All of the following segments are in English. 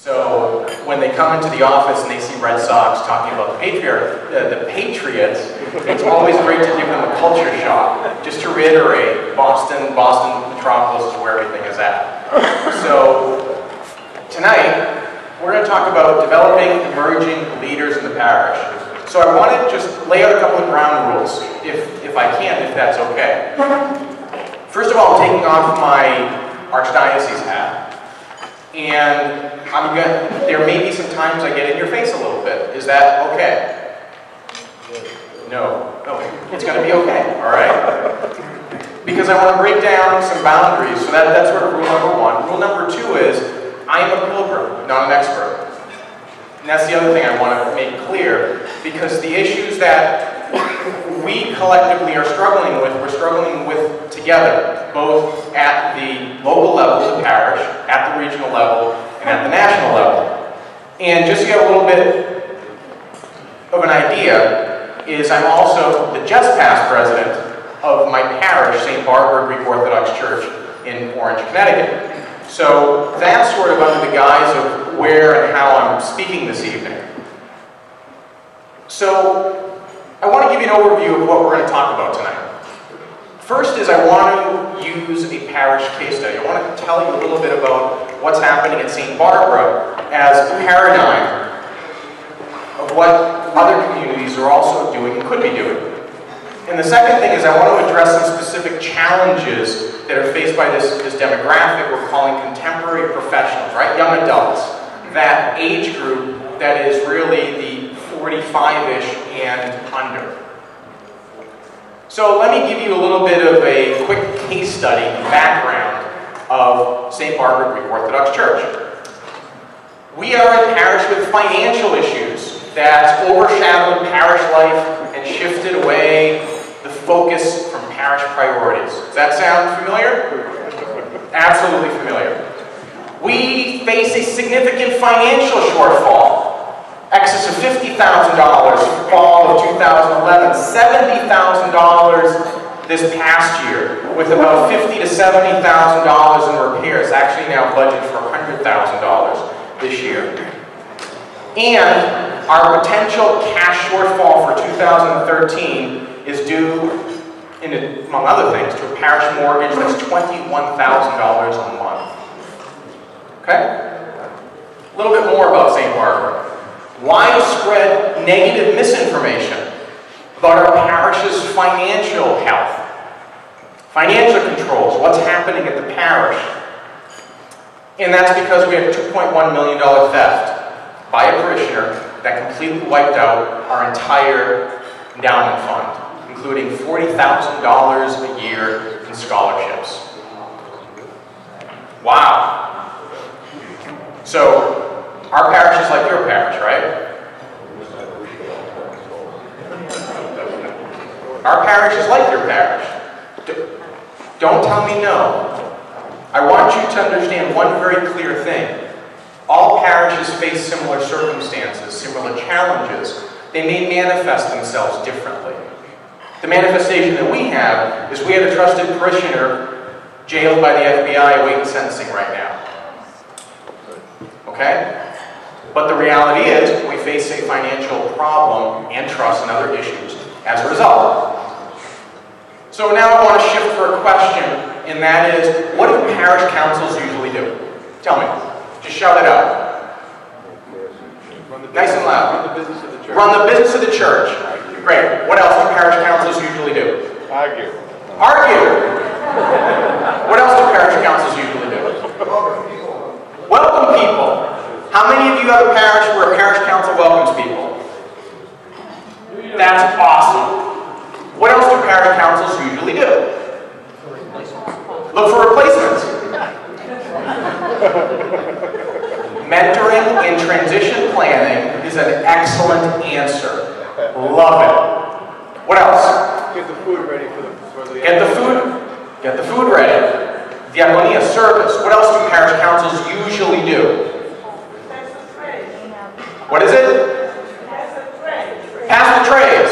So when they come into the office and they see Red Sox talking about the Patriots, it's always great to give them a culture shock. Just to reiterate, Boston, Metropolis is where everything is at. So tonight, we're going to talk about developing emerging leaders in the parish. So I want to just lay out a couple of ground rules, if I can, if that's okay. First of all, I'm taking off my archdiocese hat. And there may be some times I get in your face a little bit. Is that okay? No. It's going to be okay, all right? Because I want to break down some boundaries. So that's sort of rule number one. Rule number two is, I am a pilgrim, not an expert. And that's the other thing I want to make clear, because the issues that we collectively are struggling with, we're struggling with together, both at the local level, the parish, at the regional level, and at the national level. And just to get a little bit of an idea, is I'm also the just past president of my parish, St. Barbara Greek Orthodox Church in Orange, Connecticut. So that's sort of under the guise of where and how I'm speaking this evening. So I want to give you an overview of what we're going to talk about tonight. First is I want to use a parish case study. I want to tell you a little bit about what's happening at St. Barbara as a paradigm of what other communities are also doing and could be doing. And the second thing is I want to address some specific challenges that are faced by this demographic we're calling contemporary professionals, right? Young adults. That age group that is really the 45-ish and under. So let me give you a little bit of a quick case study and background of St. Barbara Greek Orthodox Church. We are a parish with financial issues that overshadowed parish life and shifted away the focus from parish priorities. Does that sound familiar? Absolutely familiar. We face a significant financial shortfall. Excess of $50,000 fall of 2011, $70,000 this past year, with about $50,000 to $70,000 in repairs. Actually now budgeted for $100,000 this year. And our potential cash shortfall for 2013 is due, among other things, to a parish mortgage that's $21,000 a month. Okay? A little bit more about St. Barbara. Widespread negative misinformation about our parish's financial health, financial controls, what's happening at the parish. And that's because we had a $2.1 million theft by a parishioner that completely wiped out our entire endowment fund, including $40,000 a year in scholarships. Wow. So, our parish is like your parish, right? Our parish is like your parish. Don't tell me no. I want you to understand one very clear thing. All parishes face similar circumstances, similar challenges. They may manifest themselves differently. The manifestation that we have is we had a trusted parishioner jailed by the FBI awaiting sentencing right now. Okay? But the reality is we face a financial problem and trust and other issues as a result. So now I want to shift for a question, and that is, what do parish councils usually do? Tell me. Just shout it out. Nice and loud. Run the business of the church. Run the business of the church. Great. What else do parish councils usually do? Argue. Argue. What else do parish councils usually do? Welcome people. How many of you have a parish where a parish council welcomes people? That's awesome. What else do parish councils usually do? Look for replacements. Mentoring and transition planning is an excellent answer. Love it. What else? Get the food ready for the Get the food ready. Diaconia service. What else do parish councils usually do? What is it? Pass the trays.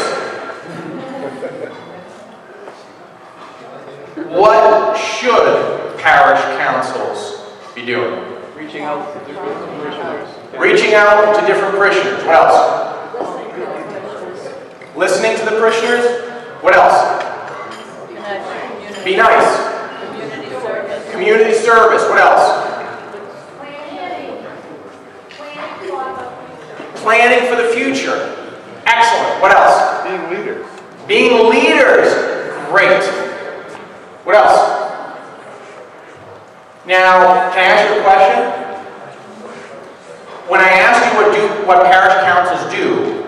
What should parish councils be doing? Reaching out to different parishioners. Reaching out to different parishioners. What else? Listening to the parishioners. What else? Be nice. Community service. What else? Planning for the future. Excellent. What else? Being leaders. Being leaders. Great. What else? Now, can I ask you a question? When I ask you what parish councils do,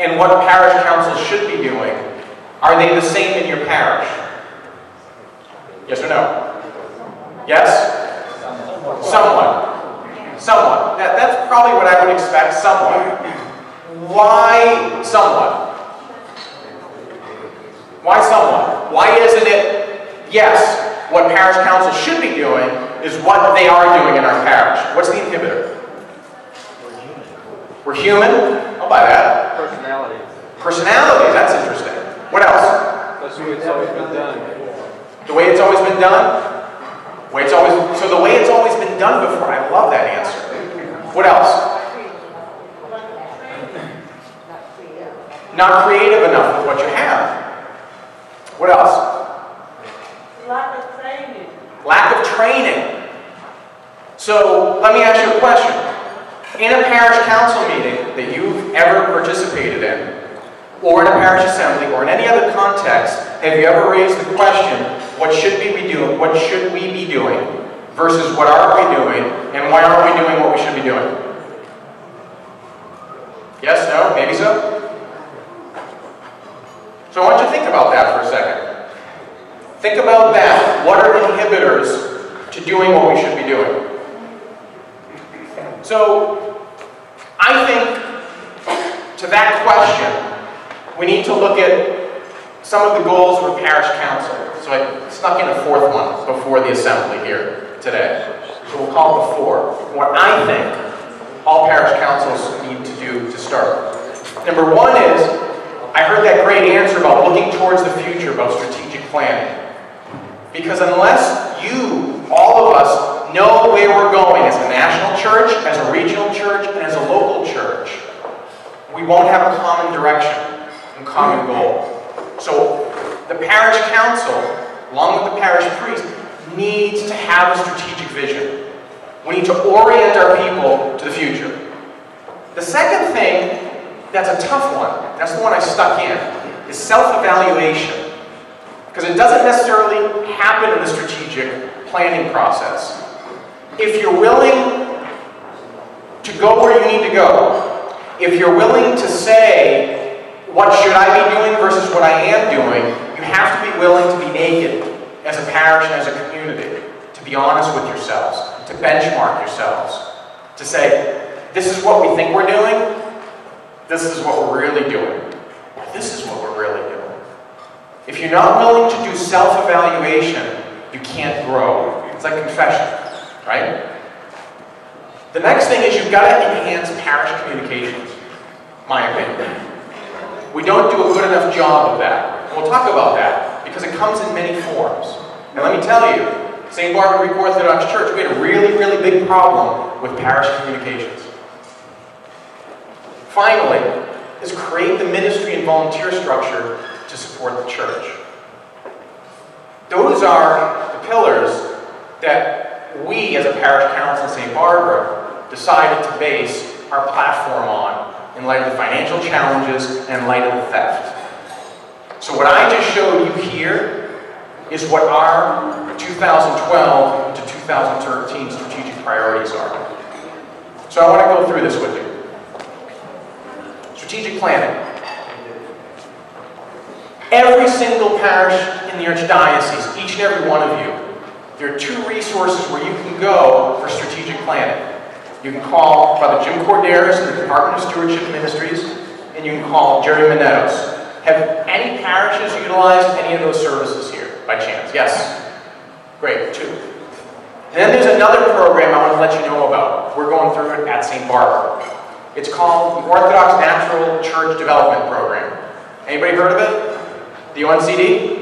and what parish councils should be doing, are they the same in your parish? Yes or no? Yes? Somewhat. Somewhat. That's probably what I would expect, somewhat. Why somewhat? Why somewhat? Why isn't it, yes, what parish councils should be doing is what they are doing in our parish? What's the inhibitor? We're human. I'll buy that. Personalities. Personalities, that's interesting. What else? That's the way it's always been done. The way it's always been done? So the way it's always been done before. I love that answer. What else? Not creative enough with what you have. What else? Lack of training. Lack of training. So let me ask you a question. In a parish council meeting that you've ever participated in, or in a parish assembly, or in any other context, have you ever raised the question, what should we be doing? What should we be doing? Versus what are we doing? And why aren't we doing what we should be doing? Yes? No? Maybe so? So I want you to think about that for a second. Think about that. What are the inhibitors to doing what we should be doing? So, I think to that question, we need to look at some of the goals of a parish council. So I snuck in a fourth one before the assembly here today. So we'll call it the four. What I think all parish councils need to do to start. Number one is, I heard that great answer about looking towards the future, about strategic planning. Because unless you, all of us, know where we're going as a national church, as a regional church, and as a local church, we won't have a common direction and common goal. So the parish council, along with the parish priest, needs to have a strategic vision. We need to orient our people to the future. The second thing, that's a tough one, that's the one I stuck in, is self-evaluation. Because it doesn't necessarily happen in the strategic planning process. If you're willing to go where you need to go, if you're willing to say, what should I be doing versus what I am doing, you have to be willing to be naked as a parish and as a community, to be honest with yourselves, to benchmark yourselves, to say, this is what we think we're doing, this is what we're really doing, this is what we're really doing. If you're not willing to do self-evaluation, you can't grow. It's like confession. Right? The next thing is you've got to enhance parish communications, my opinion. We don't do a good enough job of that. And we'll talk about that because it comes in many forms. And let me tell you, St. Barbara Greek Orthodox Church, we had a really, really big problem with parish communications. Finally, is create the ministry and volunteer structure to support the church. Those are the pillars that we, as a parish council in St. Barbara, decided to base our platform on in light of the financial challenges and in light of the theft. So what I just showed you here is what our 2012 to 2013 strategic priorities are. So I want to go through this with you. Strategic planning. Every single parish in the Archdiocese, each and every one of you, there are two resources where you can go for strategic planning. You can call Brother Jim Corderas in the Department of Stewardship Ministries, and you can call Jerry Minettos. Have any parishes utilized any of those services here, by chance? Yes? Great, two. And then there's another program I want to let you know about. We're going through it at St. Barbara. It's called the Orthodox Natural Church Development Program. Anybody heard of it? The ONCD?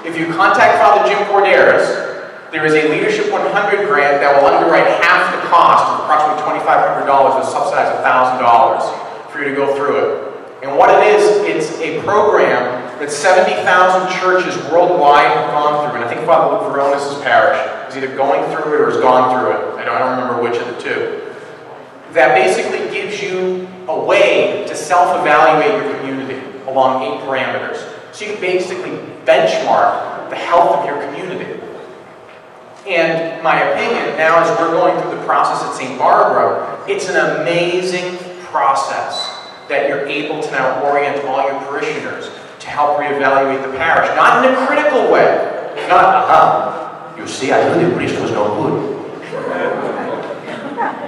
If you contact Father Jim Corderas, There is a Leadership 100 grant that will underwrite half the cost of approximately $2,500 with subsidize $1,000 for you to go through it. And what it is, it's a program that 70,000 churches worldwide have gone through, and I think Father Luke Veronis' parish is either going through it or has gone through it. I don't remember which of the two. That basically gives you a way to self-evaluate your community along 8 parameters. So you can basically benchmark the health of your community. And my opinion, now as we're going through the process at St. Barbara, it's an amazing process that you're able to now orient all your parishioners to help reevaluate the parish. Not in a critical way. Not, you see, I knew the priest was no good.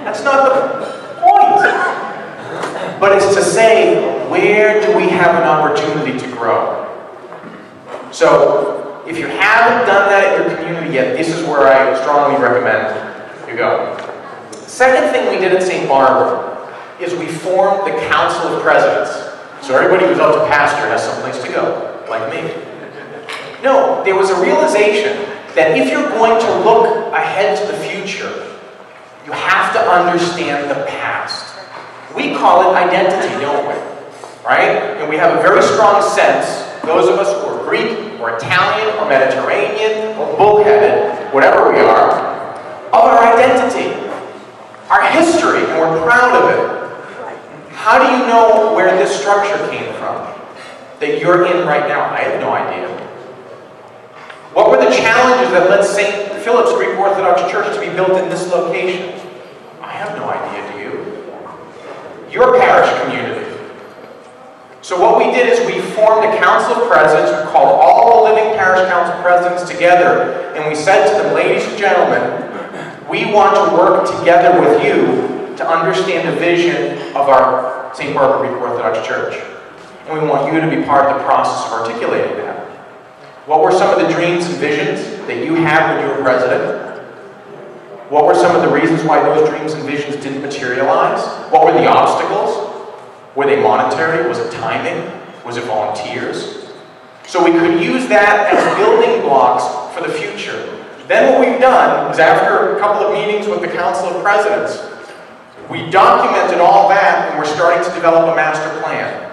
That's not the point. But it's to say, where do we have an opportunity to grow? So, if you haven't done that at your community yet, this is where I strongly recommend you go. Second thing we did at St. Barbara is we formed the Council of Presidents. So everybody who's out to pastor has some place to go, like me. No, there was a realization that if you're going to look ahead to the future, you have to understand the past. We call it identity, don't we? Right? And we have a very strong sense, those of us who are Greek, or Italian, or Mediterranean, or bullheaded, whatever we are, of our identity, our history, and we're proud of it. How do you know where this structure came from that you're in right now? I have no idea. What were the challenges that led St. Phillips Greek Orthodox Church to be built in this location? I have no idea, do you? Your parish community. So what we did is we formed a council of presidents. We called all the living parish council presidents together, and we said to them, ladies and gentlemen, we want to work together with you to understand the vision of our St. Barbara Greek Orthodox Church. And we want you to be part of the process of articulating that. What were some of the dreams and visions that you had when you were president? What were some of the reasons why those dreams and visions didn't materialize? What were the obstacles? Were they monetary? Was it timing? Was it volunteers? So we could use that as building blocks for the future. Then what we've done is, after a couple of meetings with the Council of Presidents, we documented all that, and we're starting to develop a master plan.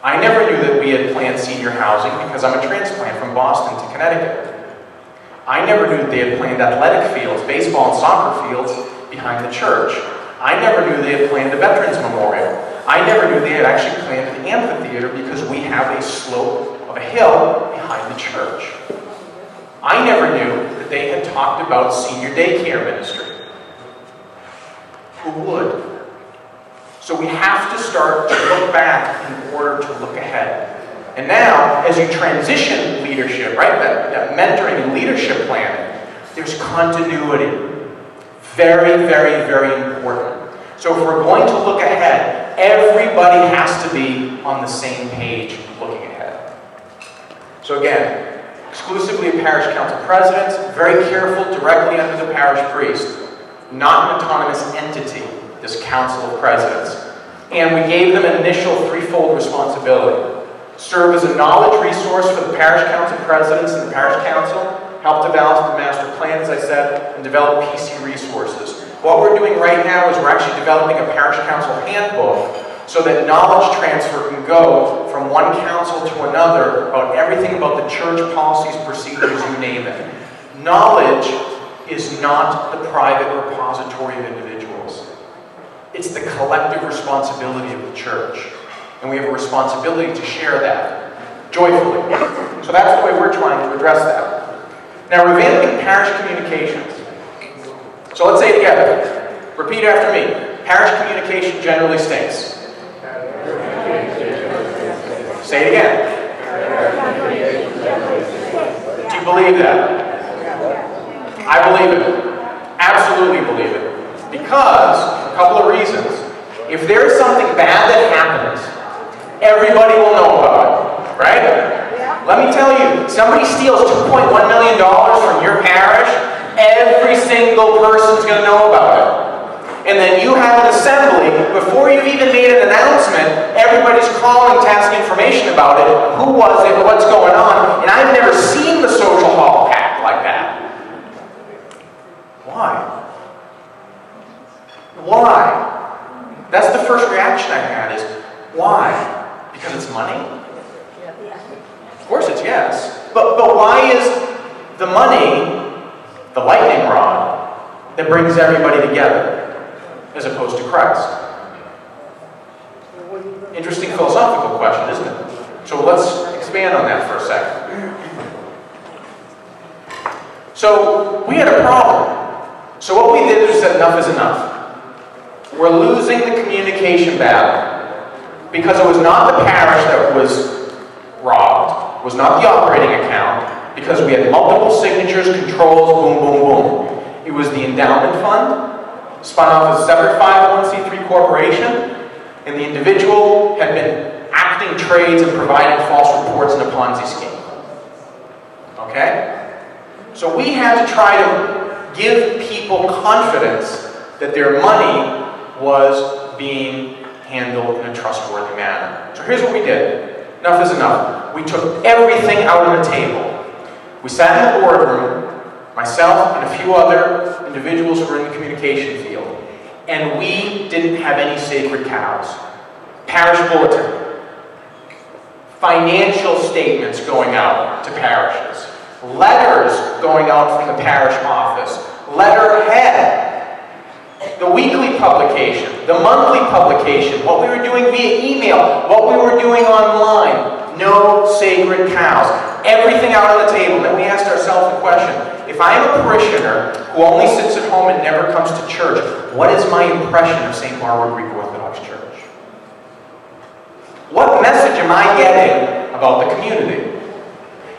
I never knew that we had planned senior housing because I'm a transplant from Boston to Connecticut. I never knew that they had planned athletic fields, baseball and soccer fields, behind the church. I never knew they had planned a Veterans Memorial. I never knew they had actually planned an amphitheater because we have a slope of a hill behind the church. I never knew that they had talked about senior daycare ministry. Who would? So we have to start to look back in order to look ahead. And now, as you transition leadership, right, that mentoring and leadership planning, there's continuity. Very, very, very important. So if we're going to look ahead, everybody has to be on the same page looking ahead. So again, exclusively parish council presidents, very careful, directly under the parish priest. Not an autonomous entity, this council of presidents. And we gave them an initial threefold responsibility. Serve as a knowledge resource for the parish council presidents and the parish council, help develop the master plan, as I said, and develop PC resources. What we're doing right now is we're actually developing a parish council handbook so that knowledge transfer can go from one council to another about everything about the church policies, procedures, you name it. Knowledge is not the private repository of individuals. It's the collective responsibility of the church. And we have a responsibility to share that joyfully. So that's the way we're trying to address that. Now, revamping parish communications. So let's say it together. Repeat after me. Parish communication generally stinks. Say it again. Do you believe that? I believe it. Absolutely believe it. Because, for a couple of reasons, if there is something bad that happens, everybody will know about it, right? Let me tell you, somebody steals $2.1 million from your parish, every single person's going to know about it. And then you have an assembly, before you've even made an announcement, everybody's calling to ask information about it. Who was it? What's going on? And I've never seen the social hall packed like that. Why? Why? That's the first reaction I had is, why? Because it's money? Of course it's yes. But why is the money the lightning rod that brings everybody together as opposed to Christ? Interesting philosophical question, isn't it? So let's expand on that for a second. So we had a problem. So what we did was said enough is enough. We're losing the communication battle because it was not the parish that was robbed, it was not the operating account, because we had multiple signatures, controls, boom, boom, boom. It was the endowment fund, spun off as a separate 501c3 corporation, and the individual had been acting trades and providing false reports in a Ponzi scheme. Okay? So we had to try to give people confidence that their money was being handled in a trustworthy manner. So here's what we did. Enough is enough. We took everything out on the table. We sat in the boardroom, myself and a few other individuals who were in the communication field, and we didn't have any sacred cows. Parish bulletin, financial statements going out to parishes, letters going out from the parish office, letterhead, the weekly publication, the monthly publication, what we were doing via email, what we were doing online. No sacred cows. Everything out on the table. Then we asked ourselves the question, if I am a parishioner who only sits at home and never comes to church, what is my impression of St. Barbara Greek Orthodox Church? What message am I getting about the community?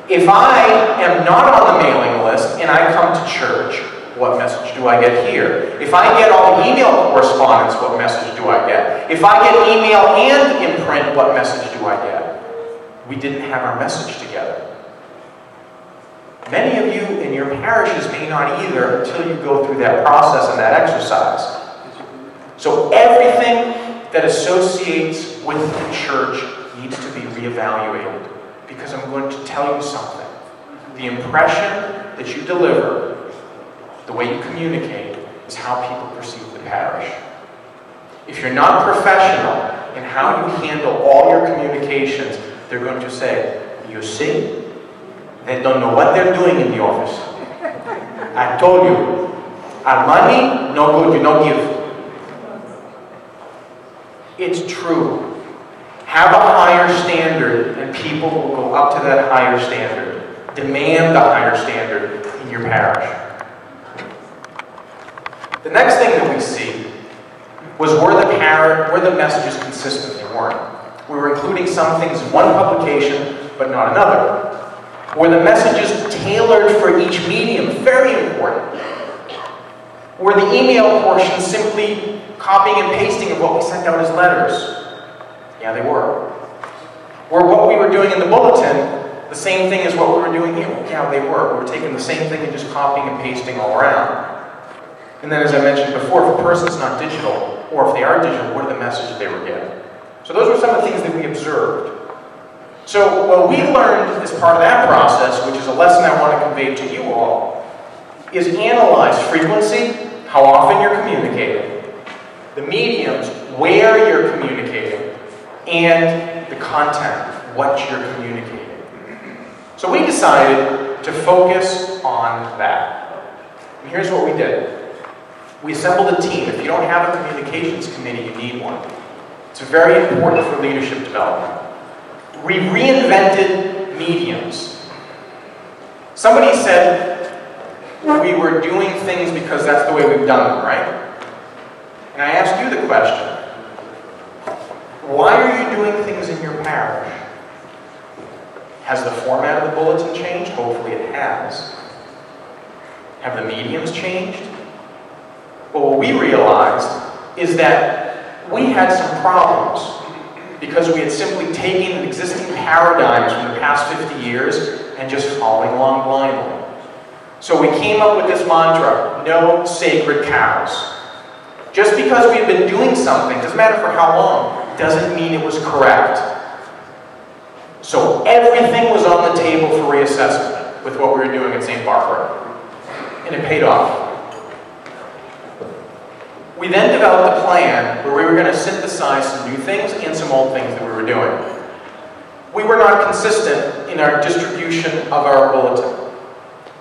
If I am not on the mailing list and I come to church, what message do I get here? If I get all the email correspondence, what message do I get? If I get email and in print, what message do I get? We didn't have our message together. Many of you in your parishes may not either until you go through that process and that exercise. So everything that associates with the church needs to be reevaluated, because I'm going to tell you something. The impression that you deliver, the way you communicate, is how people perceive the parish. If you're not professional in how you handle all your communications, they're going to say, you see, they don't know what they're doing in the office. I told you, our money, no good, you don't give. It's true. Have a higher standard, and people will go up to that higher standard. Demand the higher standard in your parish. The next thing that we see was where the messages consistently weren't. We were including some things in one publication, but not another. Were the messages tailored for each medium? Very important. Were the email portions simply copying and pasting of what we sent out as letters? Yeah, they were. Were what we were doing in the bulletin the same thing as what we were doing here? Yeah, they were. We were taking the same thing and just copying and pasting all around. And then, as I mentioned before, if a person's not digital, or if they are digital, what are the messages they were getting? So those were some of the things that we observed. So what we learned as part of that process, which is a lesson I want to convey to you all, is analyze frequency, how often you're communicating, the mediums, where you're communicating, and the content, what you're communicating. So we decided to focus on that. And here's what we did. We assembled a team. If you don't have a communications committee, you need one. It's very important for leadership development. We reinvented mediums. Somebody said we were doing things because that's the way we've done them, right? And I asked you the question, why are you doing things in your parish? Has the format of the bulletin changed? Hopefully it has. Have the mediums changed? But what we realized is that we had some problems because we had simply taken existing paradigms from the past 50 years and just following along blindly. So we came up with this mantra, no sacred cows. Just because we've been doing something, doesn't matter for how long, doesn't mean it was correct. So everything was on the table for reassessment with what we were doing at St. Barbara. And it paid off. We then developed a plan where we were going to synthesize some new things and some old things that we were doing. We were not consistent in our distribution of our bulletin.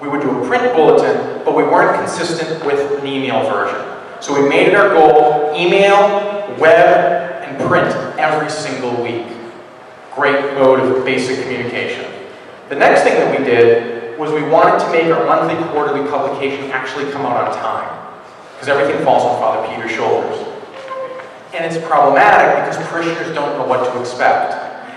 We would do a print bulletin, but we weren't consistent with an email version. So we made it our goal, email, web, and print every single week. Great mode of basic communication. The next thing that we did was we wanted to make our monthly, quarterly publication actually come out on time, because everything falls on Father Peter's shoulders. And it's problematic because parishioners don't know what to expect.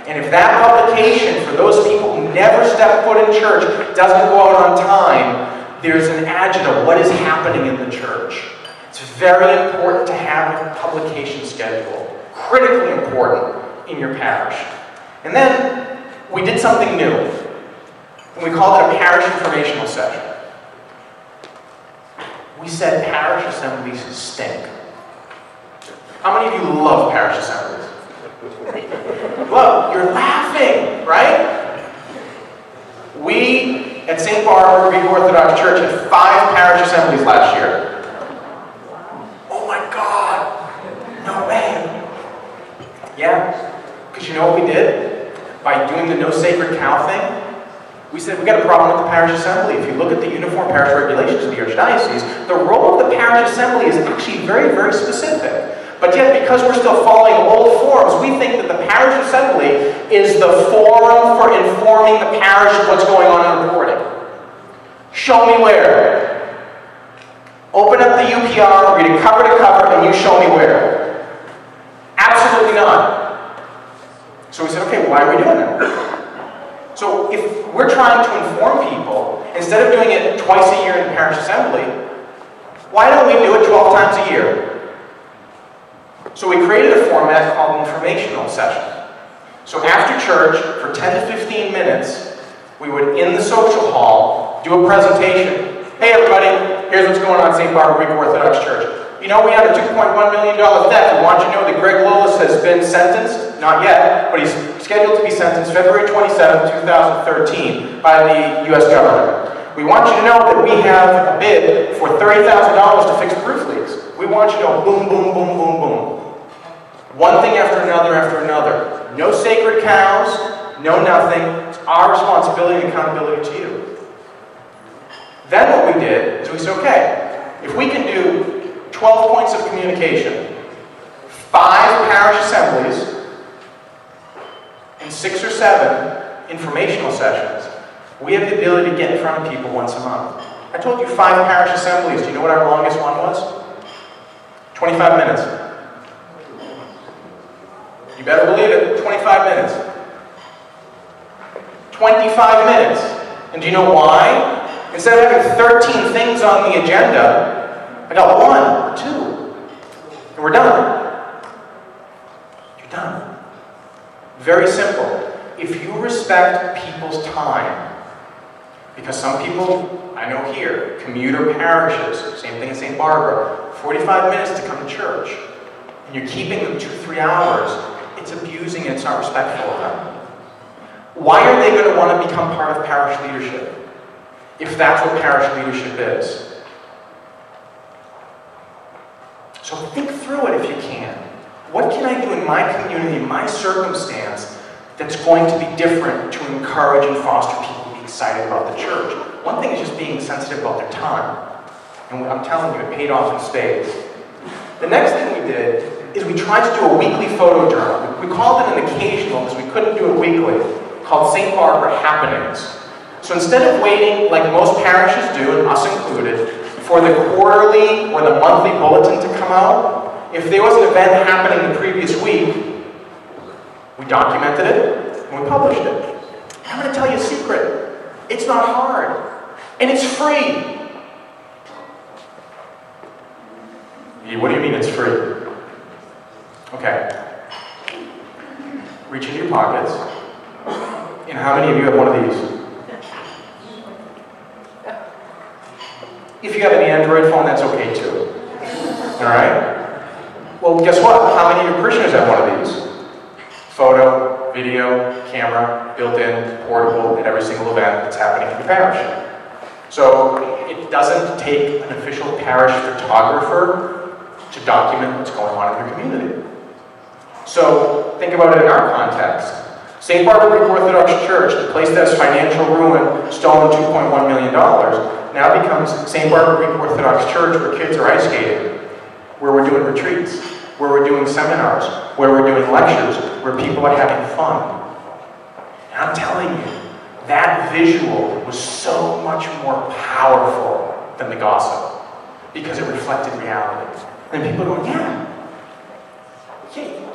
And if that publication, for those people who never step foot in church, doesn't go out on time, there's an agita of what is happening in the church. It's very important to have a publication schedule, critically important in your parish. And then we did something new, and we called it a Parish Informational Session. We said parish assemblies stink. How many of you love parish assemblies? Look, you're laughing, right? We, at St. Barbara Greek Orthodox Church, had 5 parish assemblies last year. Oh my God! No way! Yeah, because you know what we did? By doing the no sacred cow thing, we said we got a problem with the parish assembly. If you look at the uniform parish regulations of the Archdiocese, the role of the parish assembly is actually very, very specific. But yet, because we're still following old forms, we think that the parish assembly is the forum for informing the parish of what's going on in reporting. Show me where. Open up the UPR, read it cover to cover, and you show me where. Absolutely not. So we said, okay, why are we doing that? So if we're trying to inform people, instead of doing it twice a year in the parish assembly, why don't we do it 12 times a year? So we created a format called Informational Session. So after church, for 10 to 15 minutes, we would, in the social hall, do a presentation. Hey everybody, here's what's going on at St. Barbara Greek Orthodox Church. You know we had a $2.1 million theft. We want you to know that Greg Lillis has been sentenced, not yet, but he's scheduled to be sentenced February 27, 2013 by the U.S. government. We want you to know that we have a bid for $30,000 to fix roof leaks. We want you to know boom, boom, boom, boom, boom. One thing after another after another. No sacred cows, no nothing. It's our responsibility and accountability to you. Then what we did is we said, okay, if we can do 12 points of communication, 5 parish assemblies, and 6 or 7 informational sessions, we have the ability to get in front of people once a month. I told you 5 parish assemblies. Do you know what our longest one was? 25 minutes. You better believe it, 25 minutes. 25 minutes. And do you know why? Instead of having 13 things on the agenda, I got 1 or 2. And we're done. You're done. Very simple. If you respect people's time, because some people, I know here, commuter parishes, same thing in St. Barbara, 45 minutes to come to church, and you're keeping them 2-3 hours, it's abusing and it's not respectful of them. Why are they going to want to become part of parish leadership, if that's what parish leadership is? So think through it if you can. What can I do in my community, in my circumstance, that's going to be different to encourage and foster people to be excited about the church? One thing is just being sensitive about their time. And I'm telling you, it paid off in spades. The next thing we did is we tried to do a weekly photo journal. We called it an occasional because we couldn't do it weekly, called St. Barbara Happenings. So instead of waiting, like most parishes do, and us included, for the quarterly or the monthly bulletin to come out, if there was an event happening the previous week, we documented it and we published it. I'm going to tell you a secret. It's not hard. And it's free. What do you mean it's free? Okay. Reach into your pockets. And how many of you have one of these? If you have an Android phone, that's okay too. Alright? Well, guess what? How many of your parishioners have one of these? Photo, video, camera, built-in, portable at every single event that's happening in your parish. So it doesn't take an official parish photographer to document what's going on in your community. So think about it in our context. St. Barbara Greek Orthodox Church, the place that's financial ruin, stolen $2.1 million, now becomes St. Barbara Greek Orthodox Church, where kids are ice skating, where we're doing retreats, where we're doing seminars, where we're doing lectures, where people are having fun. And I'm telling you, that visual was so much more powerful than the gossip, because it reflected reality. And people are going,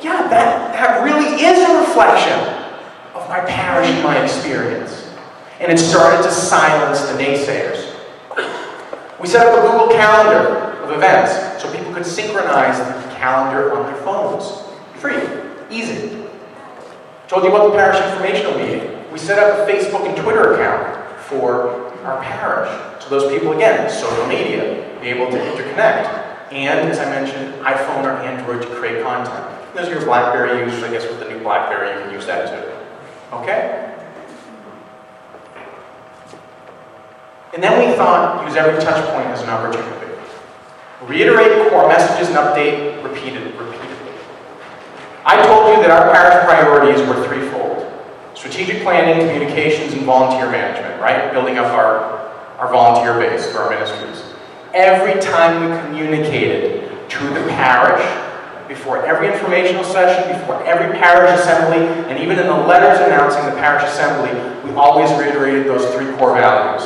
yeah, that really is a reflection of my parish and my experience. And it started to silence the naysayers. We set up a Google Calendar of events so people could synchronize the calendar on their phones. Free, easy. Told you about the parish informational meeting. We set up a Facebook and Twitter account for our parish. So those people, again, social media, be able to interconnect. And, as I mentioned, iPhone or Android to create content. Those are your BlackBerry users. I guess with the new BlackBerry you can use that too. Okay? And then we thought, use every touch point as an opportunity. Reiterate core messages and update repeatedly. I told you that our parish priorities were threefold. Strategic planning, communications, and volunteer management, right? Building up our volunteer base for our ministries. Every time we communicated to the parish, before every informational session, before every parish assembly, and even in the letters announcing the parish assembly, we always reiterated those three core values.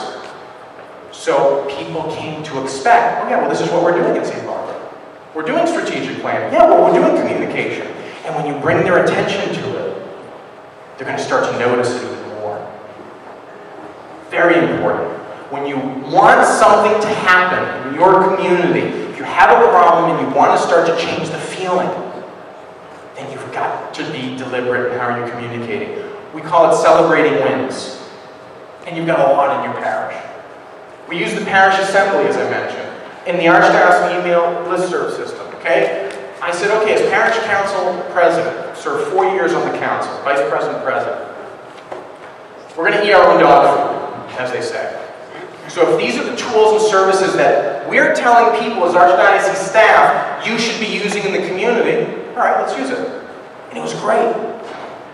So people came to expect, oh yeah, well this is what we're doing at St. Barbara. We're doing strategic planning. Yeah, well we're doing communication. And when you bring their attention to it, they're going to start to notice it even more. Very important. When you want something to happen in your community, if you have a problem and you want to start to change the feeling, then you've got to be deliberate in how you're communicating. We call it celebrating wins. And you've got a lot in your parish. We use the parish assembly, as I mentioned, in the Archdiocese email listserv system, okay? I said, okay, as parish council president, served 4 years on the council, vice president, we're going to eat our own dog food, as they say. So if these are the tools and services that we're telling people as Archdiocese staff you should be using in the community, all right, let's use it. And it was great.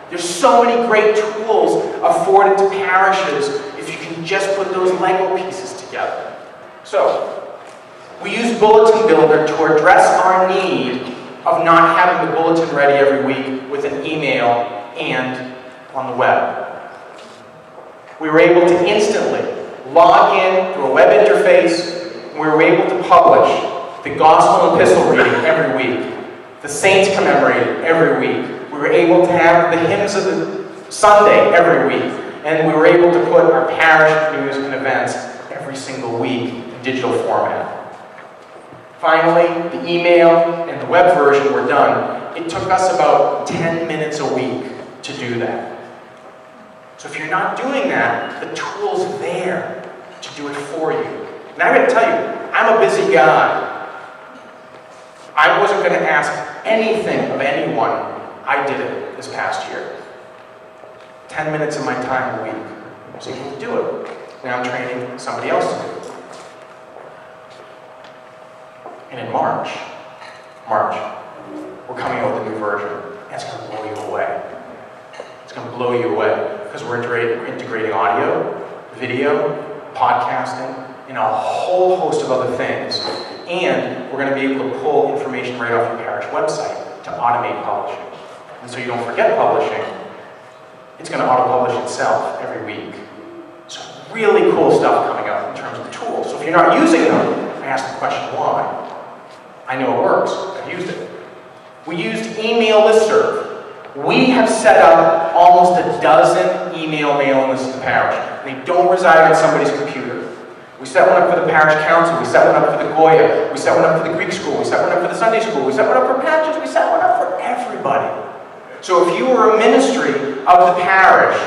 There's so many great tools afforded to parishes if you can just put those Lego pieces together. So, we use Bulletin Builder to address our need of not having the bulletin ready every week with an email and on the web. We were able to instantly log in through a web interface, and we were able to publish the Gospel Epistle reading every week, the Saints commemorated every week. We were able to have the hymns of the Sunday every week, and we were able to put our parish news and events every single week in digital format. Finally, the email and the web version were done. It took us about 10 minutes a week to do that. So if you're not doing that, the tool's there to do it for you. And I'm going to tell you, I'm a busy guy. I wasn't going to ask anything of anyone. I did it this past year. 10 minutes of my time a week. I was able to do it. Now I'm training somebody else to do it. And in March, we're coming out with a new version. And it's going to blow you away. It's going to blow you away because we're integrating audio, video, podcasting, and a whole host of other things. And we're going to be able to pull information right off your parish website to automate publishing. And so you don't forget publishing. It's going to auto-publish itself every week. So really cool stuff coming up in terms of the tools. So if you're not using them, I ask the question, why? I know it works. I've used it. We used email listserv. We have set up almost a dozen email mailing lists to the parish. They don't reside on somebody's computer. We set one up for the parish council. We set one up for the Goya. We set one up for the Greek school. We set one up for the Sunday school. We set one up for parishes. We set one up for everybody. So if you were a ministry of the parish,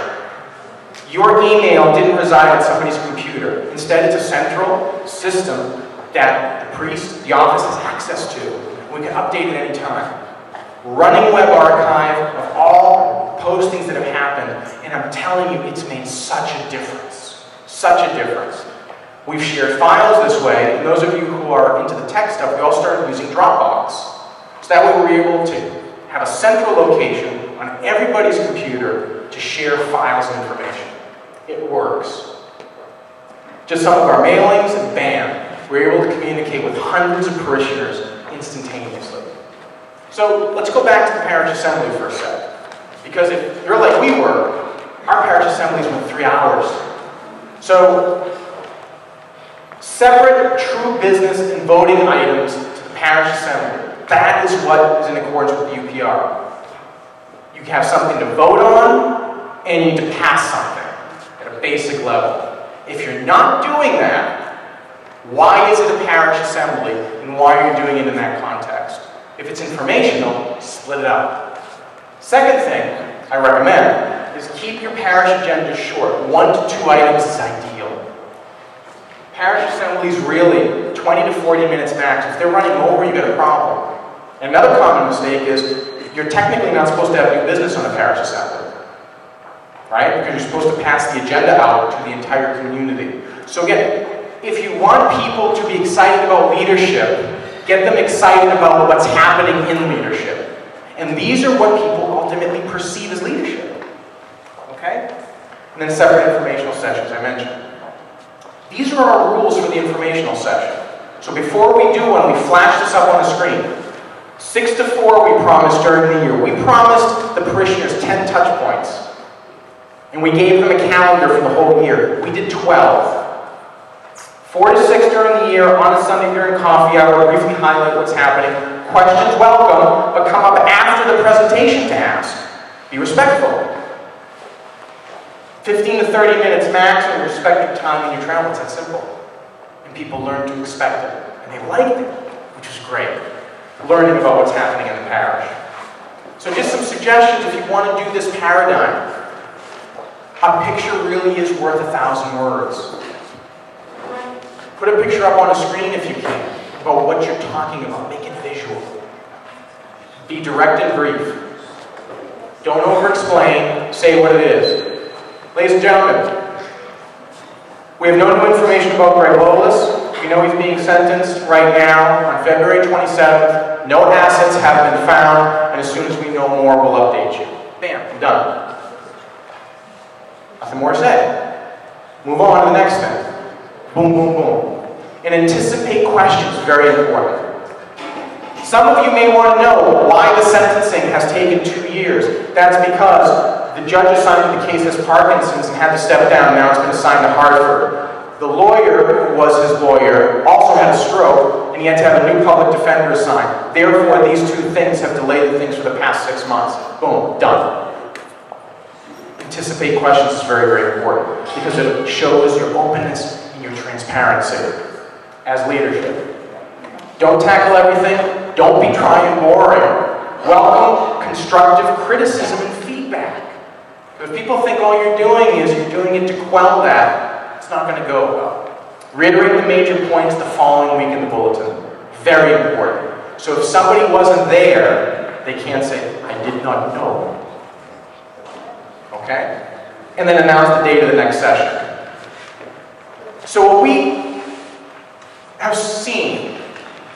your email didn't reside on somebody's computer. Instead, it's a central system that the priest, the office, has access to. We can update it at any time. Running web archive of all postings that have happened, and I'm telling you, it's made such a difference. Such a difference. We've shared files this way, and those of you who are into the tech stuff, we all started using Dropbox. So that way we're able to have a central location on everybody's computer to share files and information. It works. Just some of our mailings, and bam, we're able to communicate with hundreds of parishioners instantaneously. So let's go back to the parish assembly for a sec. Because if you're like we were, our parish assemblies went 3 hours. So, separate true business and voting items to the parish assembly. That is what is in accordance with the UPR. You have something to vote on, and you need to pass something at a basic level. If you're not doing that, why is it a parish assembly, and why are you doing it in that context? If it's informational, split it up. Second thing I recommend is keep your parish agenda short. 1 to 2 items is ideal. Parish assemblies really 20 to 40 minutes max. If they're running over, you've got a problem. And another common mistake is you're technically not supposed to have new business on a parish assembly, right? Because you're supposed to pass the agenda out to the entire community. So again, if you want people to be excited about leadership, get them excited about what's happening in leadership. And these are what people ultimately perceive as leadership. Okay? And then separate informational sessions, I mentioned. These are our rules for the informational session. So before we do one, we flash this up on the screen. 6 to 4 we promised during the year. We promised the parishioners 10 touch points. And we gave them a calendar for the whole year. We did 12. 4 to 6 during the year, on a Sunday during coffee hour, briefly highlight what's happening. Questions welcome, but come up after the presentation to ask. Be respectful. 15 to 30 minutes max, and respect your time and your travel. It's that simple. And people learn to expect it. And they liked it, which is great. Learning about what's happening in the parish. So just some suggestions if you want to do this paradigm. A picture really is worth 1,000 words. Put a picture up on a screen if you can, about what you're talking about. Make it visual. Be direct and brief. Don't over-explain. Say what it is. Ladies and gentlemen, we have no new information about Greg Lolis. We know he's being sentenced right now on February 27th. No assets have been found, and as soon as we know more, we'll update you. Bam, I'm done. Nothing more to say. Move on to the next thing. Boom, boom, boom. And anticipate questions, very important. Some of you may want to know why the sentencing has taken 2 years. That's because the judge assigned the case as Parkinson's and had to step down. Now it's been assigned to Hartford. The lawyer who was his lawyer also had a stroke, and he had to have a new public defender assigned. Therefore, these 2 things have delayed things for the past 6 months. Boom, done. Anticipate questions is very, very important because it shows your openness and your transparency as leadership. Don't tackle everything. Don't be dry and boring. Welcome constructive criticism and feedback. If people think all you're doing is you're doing it to quell that, it's not going to go well. Reiterate the major points the following week in the bulletin. Very important. So if somebody wasn't there, they can't say, I did not know. Okay? And then announce the date of the next session. So what we have seen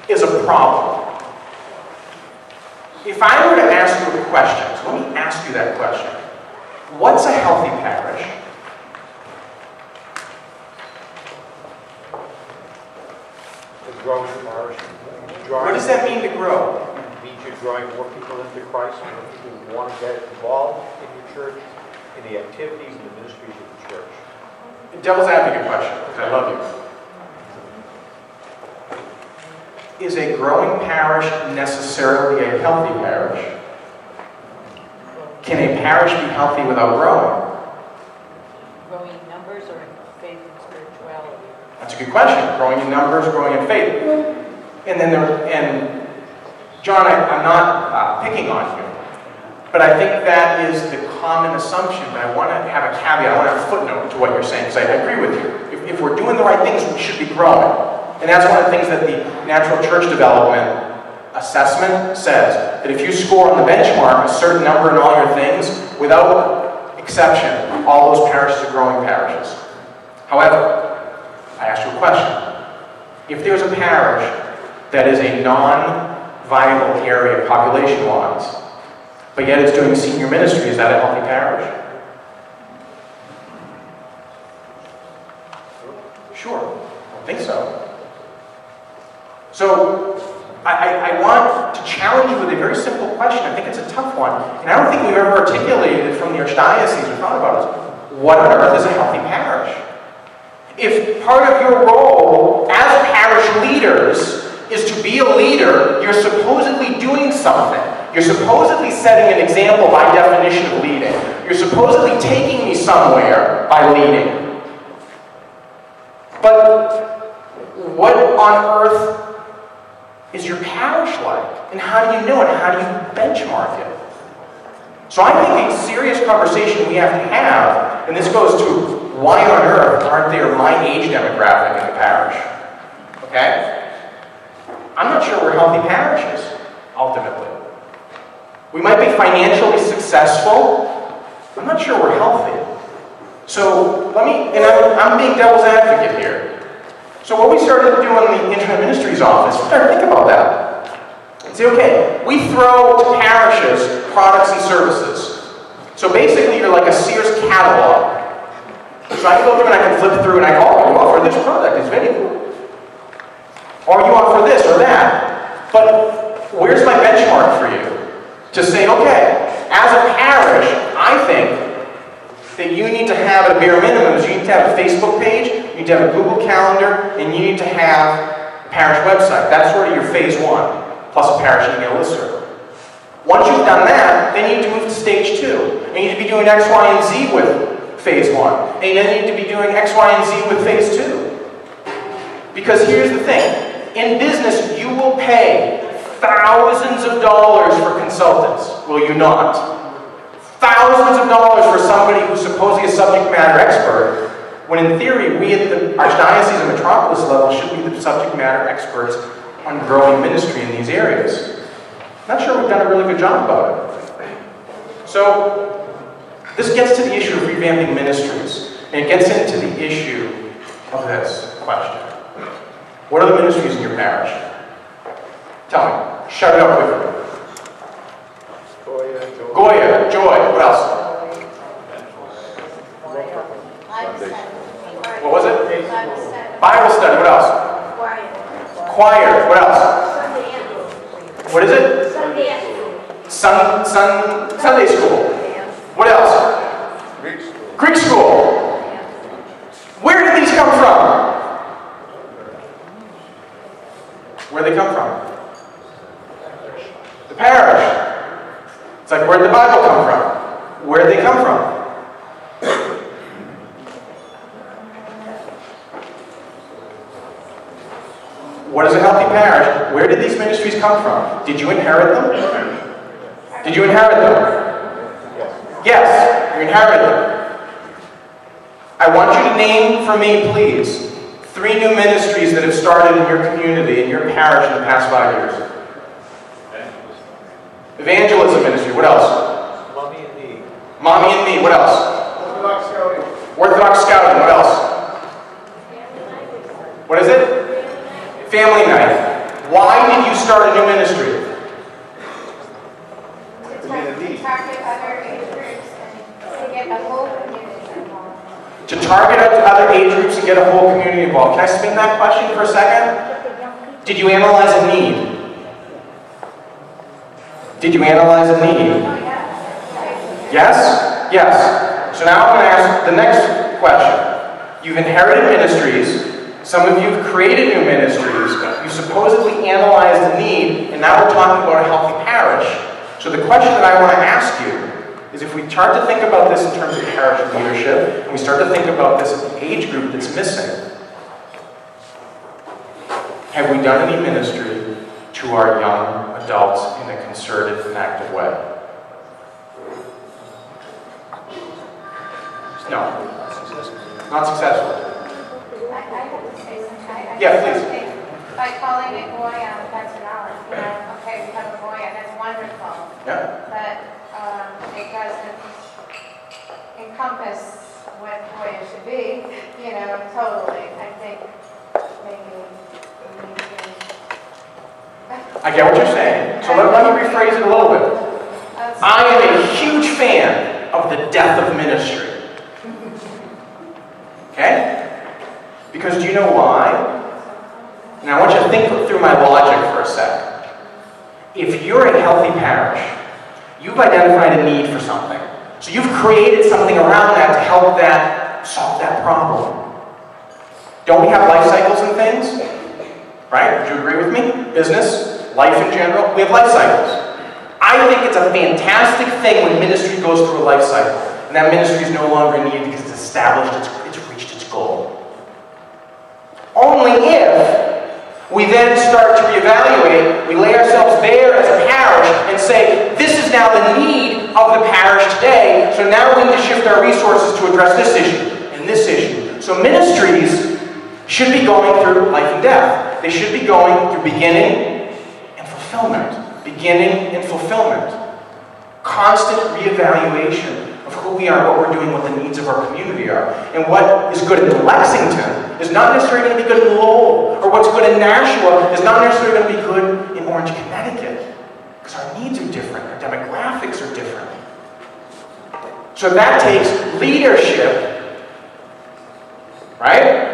is a problem. If I were to ask you a question, so let me ask you that question. What's a healthy parish? A growing parish. What does that mean to grow? It means you're drawing more people into Christ, more people who want to get involved in your church, in the activities and the ministries of the church. Devil's advocate question, because I love you. Is a growing parish necessarily a healthy parish? Can a parish be healthy without growing? Growing in numbers or in faith and spirituality? That's a good question. Growing in numbers, growing in faith. And then and John, I'm not picking on you, but I think that is the common assumption. But I want to have a caveat. I want to have a footnote to what you're saying, because I agree with you. If we're doing the right things, we should be growing. And that's one of the things that the Natural Church Development Assessment says, that if you score on the benchmark a certain number in all your things, without exception, all those parishes are growing parishes. However, I asked you a question. If there's a parish that is a non-viable area population-wise, but yet it's doing senior ministry, is that a healthy parish? Sure, I don't think so. So, I want to challenge you with a very simple question. I think it's a tough one, and I don't think we've ever articulated it from the Archdiocese or thought about it. What on earth is a healthy parish? If part of your role as parish leaders is to be a leader, you're supposedly doing something. You're supposedly setting an example by definition of leading. You're supposedly taking me somewhere by leading. But what on earth is your parish like? And how do you know it? How do you benchmark it? So I think a serious conversation we have to have, and this goes to why on earth aren't there my age demographic in the parish? Okay? I'm not sure we're healthy parishes, ultimately. We might be financially successful. I'm not sure we're healthy. So and I'm being devil's advocate here. So what we started to do in the Internal Ministries office, we started to think about that. And say, okay, we throw to parishes products and services. So basically you're like a Sears catalog. So I can go through and I can flip through and I go, oh, you offer this product, it's very cool. Or you offer this or that. But where's my benchmark for you? To say, okay, as a parish, I think that you need to have at a bare minimum is you need to have a Facebook page, you need to have a Google Calendar, and you need to have a parish website. That's sort of your phase one, plus a parish email listserv. Once you've done that, then you need to move to stage 2. And you need to be doing X, Y, and Z with phase 1. And then you need to be doing X, Y, and Z with phase 2. Because here's the thing. In business, you will pay thousands of dollars for consultants, will you not? Thousands of dollars for somebody who's supposedly a subject matter expert, when in theory, we at the Archdiocese and Metropolis level should be the subject matter experts on growing ministry in these areas. Not sure we've done a really good job about it. So, this gets to the issue of revamping ministries, and it gets into the issue of this question. What are the ministries in your parish? Tell me. Shut it up quickly. Goya, Joy, what else? What was it? Bible study, what else? Choir, what else? What is it? Sunday school. What else? Greek school. Where did these come from? Where did they come from? The parish. It's like, where did the Bible come from? Where did they come from? What is a healthy parish? Where did these ministries come from? Did you inherit them? Did you inherit them? Yes, you inherited them. I want you to name for me, please, 3 new ministries that have started in your community, in your parish in the past 5 years. Evangelism ministry, what else? Mommy and me. Mommy and me, what else? Orthodox Scouting. Orthodox Scouting, what else? What is it? Family night. Why did you start a new ministry? To target other age groups and to get a whole community involved. To target other age groups and get a whole community involved. Can I spin that question for a second? Did you analyze a need? Did you analyze a need? Yes? Yes. So now I'm going to ask the next question. You've inherited ministries. Some of you have created new ministries. You supposedly analyzed the need, and now we're talking about a healthy parish. So the question that I want to ask you is if we start to think about this in terms of parish leadership, and we start to think about this age group that's missing, have we done any ministry to our young adults in a concerted and active way? No. Not successful. I have to say something. Yeah, please. By calling it Goya, that's knowledge. Okay, we have a Goya, that's wonderful. Yeah. But it doesn't encompass the way it should be, you know, totally. I think maybe we need to. I get what you're saying. So let me rephrase it a little bit. I am a huge fan of the death of ministry. Okay? Because do you know why? Now I want you to think through my logic for a sec. If you're a healthy parish, you've identified a need for something. So you've created something around that to help that solve that problem. Don't we have life cycles and things? Right? Would you agree with me? Business, life in general, we have life cycles. I think it's a fantastic thing when ministry goes through a life cycle, and that ministry is no longer needed because it's established, it's reached its goal. Only if we then start to reevaluate, we lay ourselves bare as a parish and say, this is now the need of the parish today, so now we need to shift our resources to address this issue and this issue. So ministries should be going through life and death. They should be going through beginning and fulfillment. Beginning and fulfillment. Constant reevaluation of who we are, what we're doing, what the needs of our community are. And what is good in Lexington is not necessarily going to be good in Lowell, or what's good in Nashua is not necessarily going to be good in Orange, Connecticut. Because our needs are different, our demographics are different. So that takes leadership, right?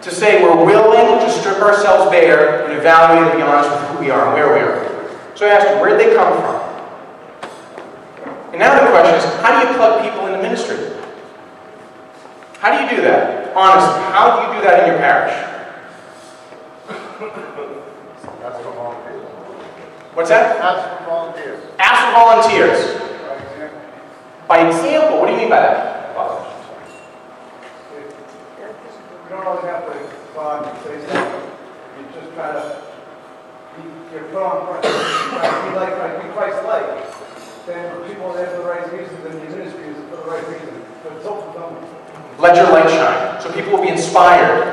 To say we're willing to strip ourselves bare and evaluate and be honest with who we are and where we are. So I asked them, where did they come from? And now the question is, how do you plug people into ministry? How do you do that? Honestly, how do you do that in your parish? Ask for volunteers. What's that? Ask for volunteers. Ask for volunteers. By example. By example, what do you mean by that? You don't always have to go out and say something. You just try to, you're put on front. You try to be Christ-like. Then people have the right reasons, and the ministry is for the right reason. But it's open to them. Let your light shine, so people will be inspired.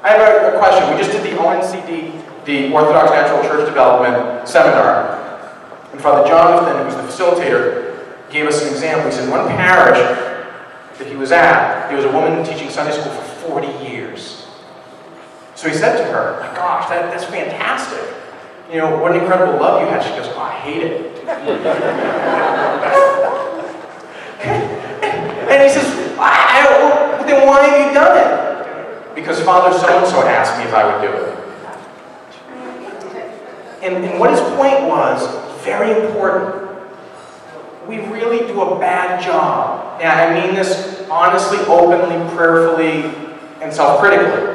I have a question. We just did the ONCD, the Orthodox Natural Church Development Seminar. And Father Jonathan, who's the facilitator, gave us an example. He said one parish that he was at, there was a woman teaching Sunday school for 40 years. So he said to her, my gosh, that's fantastic. You know, what an incredible love you had. She goes, oh, I hate it. And he says, then why have you done it? Because Father so-and-so asked me if I would do it. And what his point was, very important. We really do a bad job. And I mean this honestly, openly, prayerfully, and self-critically.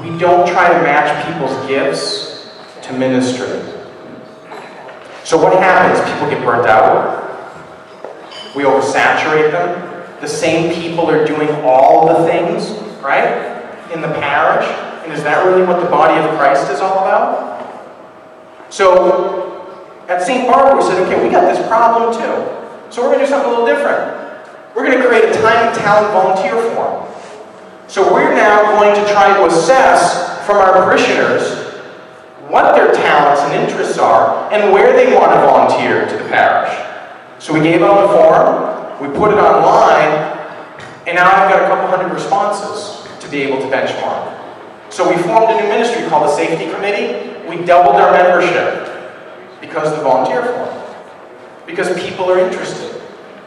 We don't try to match people's gifts to ministry. So what happens? People get burnt out. We oversaturate them. The same people are doing all the things, right, in the parish. And is that really what the body of Christ is all about? So at St. Barbara, we said, okay, we got this problem too. So we're going to do something a little different. We're going to create a time and talent volunteer form. So we're now going to try to assess from our parishioners what their talents and interests are and where they want to volunteer to the parish. So we gave out a form. We put it online, and now I've got a couple hundred responses to be able to benchmark. So we formed a new ministry called the Safety Committee. We doubled our membership because of the volunteer form. Because people are interested.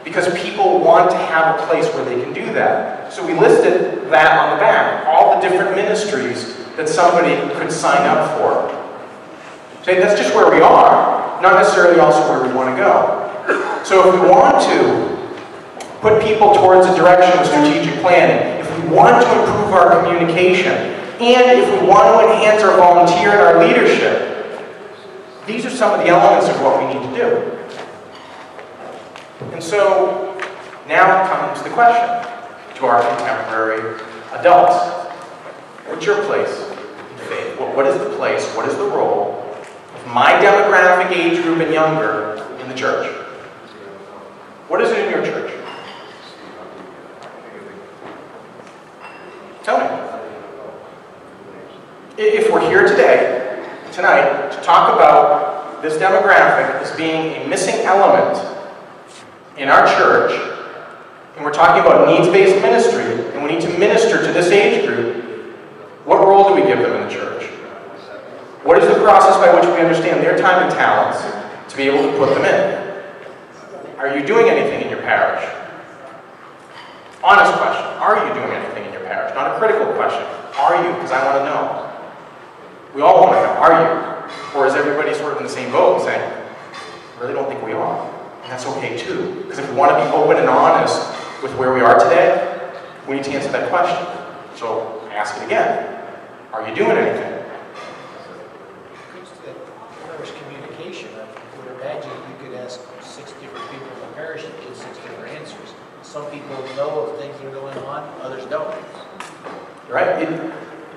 Because people want to have a place where they can do that. So we listed that on the back, all the different ministries that somebody could sign up for. So that's just where we are, not necessarily also where we want to go. So if we want to put people towards a direction of strategic planning, if we want to improve our communication, and if we want to enhance our volunteer and our leadership, these are some of the elements of what we need to do. And so, now comes the question to our contemporary adults. What's your place in faith? What is the place, what is the role of my demographic, age group, and younger in the church? What is it in your church? Tell me. If we're here tonight, to talk about this demographic as being a missing element in our church, and we're talking about needs-based ministry, and we need to minister to this age group, what role do we give them in the church? What is the process by which we understand their time and talents to be able to put them in? Are you doing anything in your parish? Honest question. Are you doing anything in your parish? Not a critical question. Are you? Because I want to know. We all want to know. Are you? Or is everybody sort of in the same boat and saying, I really don't think we are? And that's okay too. Because if we want to be open and honest with where we are today, we need to answer that question. So ask it again. Are you doing anything? Parish communication. I would imagine you could ask 6 different people in the parish and get 6 different answers. Some people know of things that are going on, others don't. Right?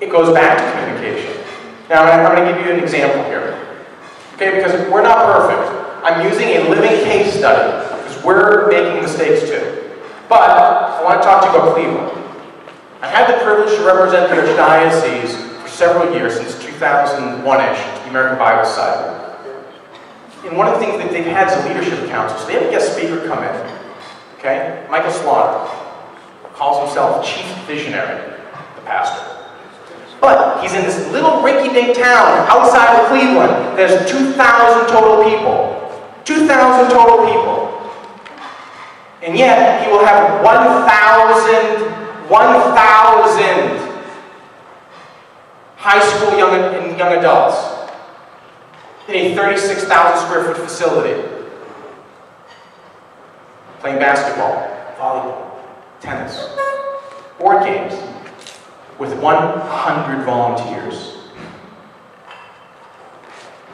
It goes back to communication. Now, I'm going to give you an example here. Okay, because we're not perfect. I'm using a living case study, because we're making mistakes too. But I want to talk to you about Cleveland. I had the privilege to represent the Archdiocese for several years, since 2001-ish, the American Bible Society. And one of the things that they've had is a leadership council. So they have a guest speaker come in. Okay? Michael Slaughter calls himself Chief Visionary, the pastor. But he's in this little rinky-dink town outside of Cleveland. There's 2,000 total people. 2,000 total people. And yet, he will have 1,000 high school young adults in a 36,000 square foot facility. Playing basketball, volleyball, tennis, board games, with 100 volunteers.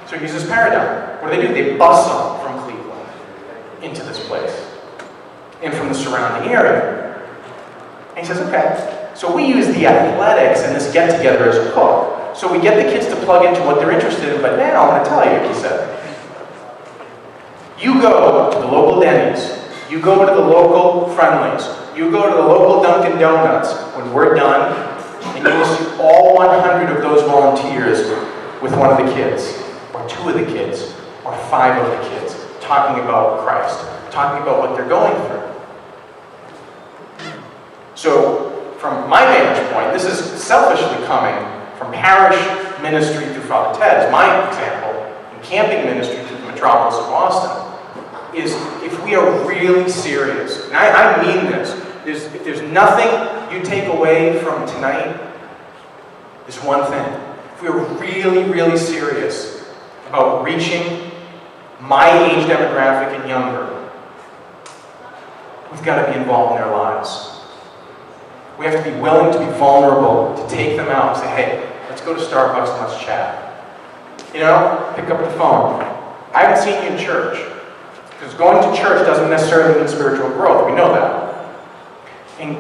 So he uses paradigm. What do? They bus them from Cleveland into this place, and from the surrounding area. And he says, okay, so we use the athletics and this get-together as a hook. So we get the kids to plug into what they're interested in, but now I'm going to tell you, he said, you go to the local Denny's, you go to the local Friendlies, you go to the local Dunkin' Donuts. When we're done, and you will see all 100 of those volunteers with one of the kids, or 2 of the kids, or 5 of the kids, talking about Christ, talking about what they're going through. So, from my vantage point, this is selfishly coming from parish ministry through Father Ted, as my example, and camping ministry through the Metropolis of Boston, is if we are really serious, and I mean this, if there's nothing you take away from tonight, is one thing. If we are really, really serious about reaching my age demographic and younger, we've got to be involved in their lives. We have to be willing to be vulnerable, to take them out and say, hey, let's go to Starbucks and let's chat. You know, pick up the phone. I haven't seen you in church. Because going to church doesn't necessarily mean spiritual growth. We know that. And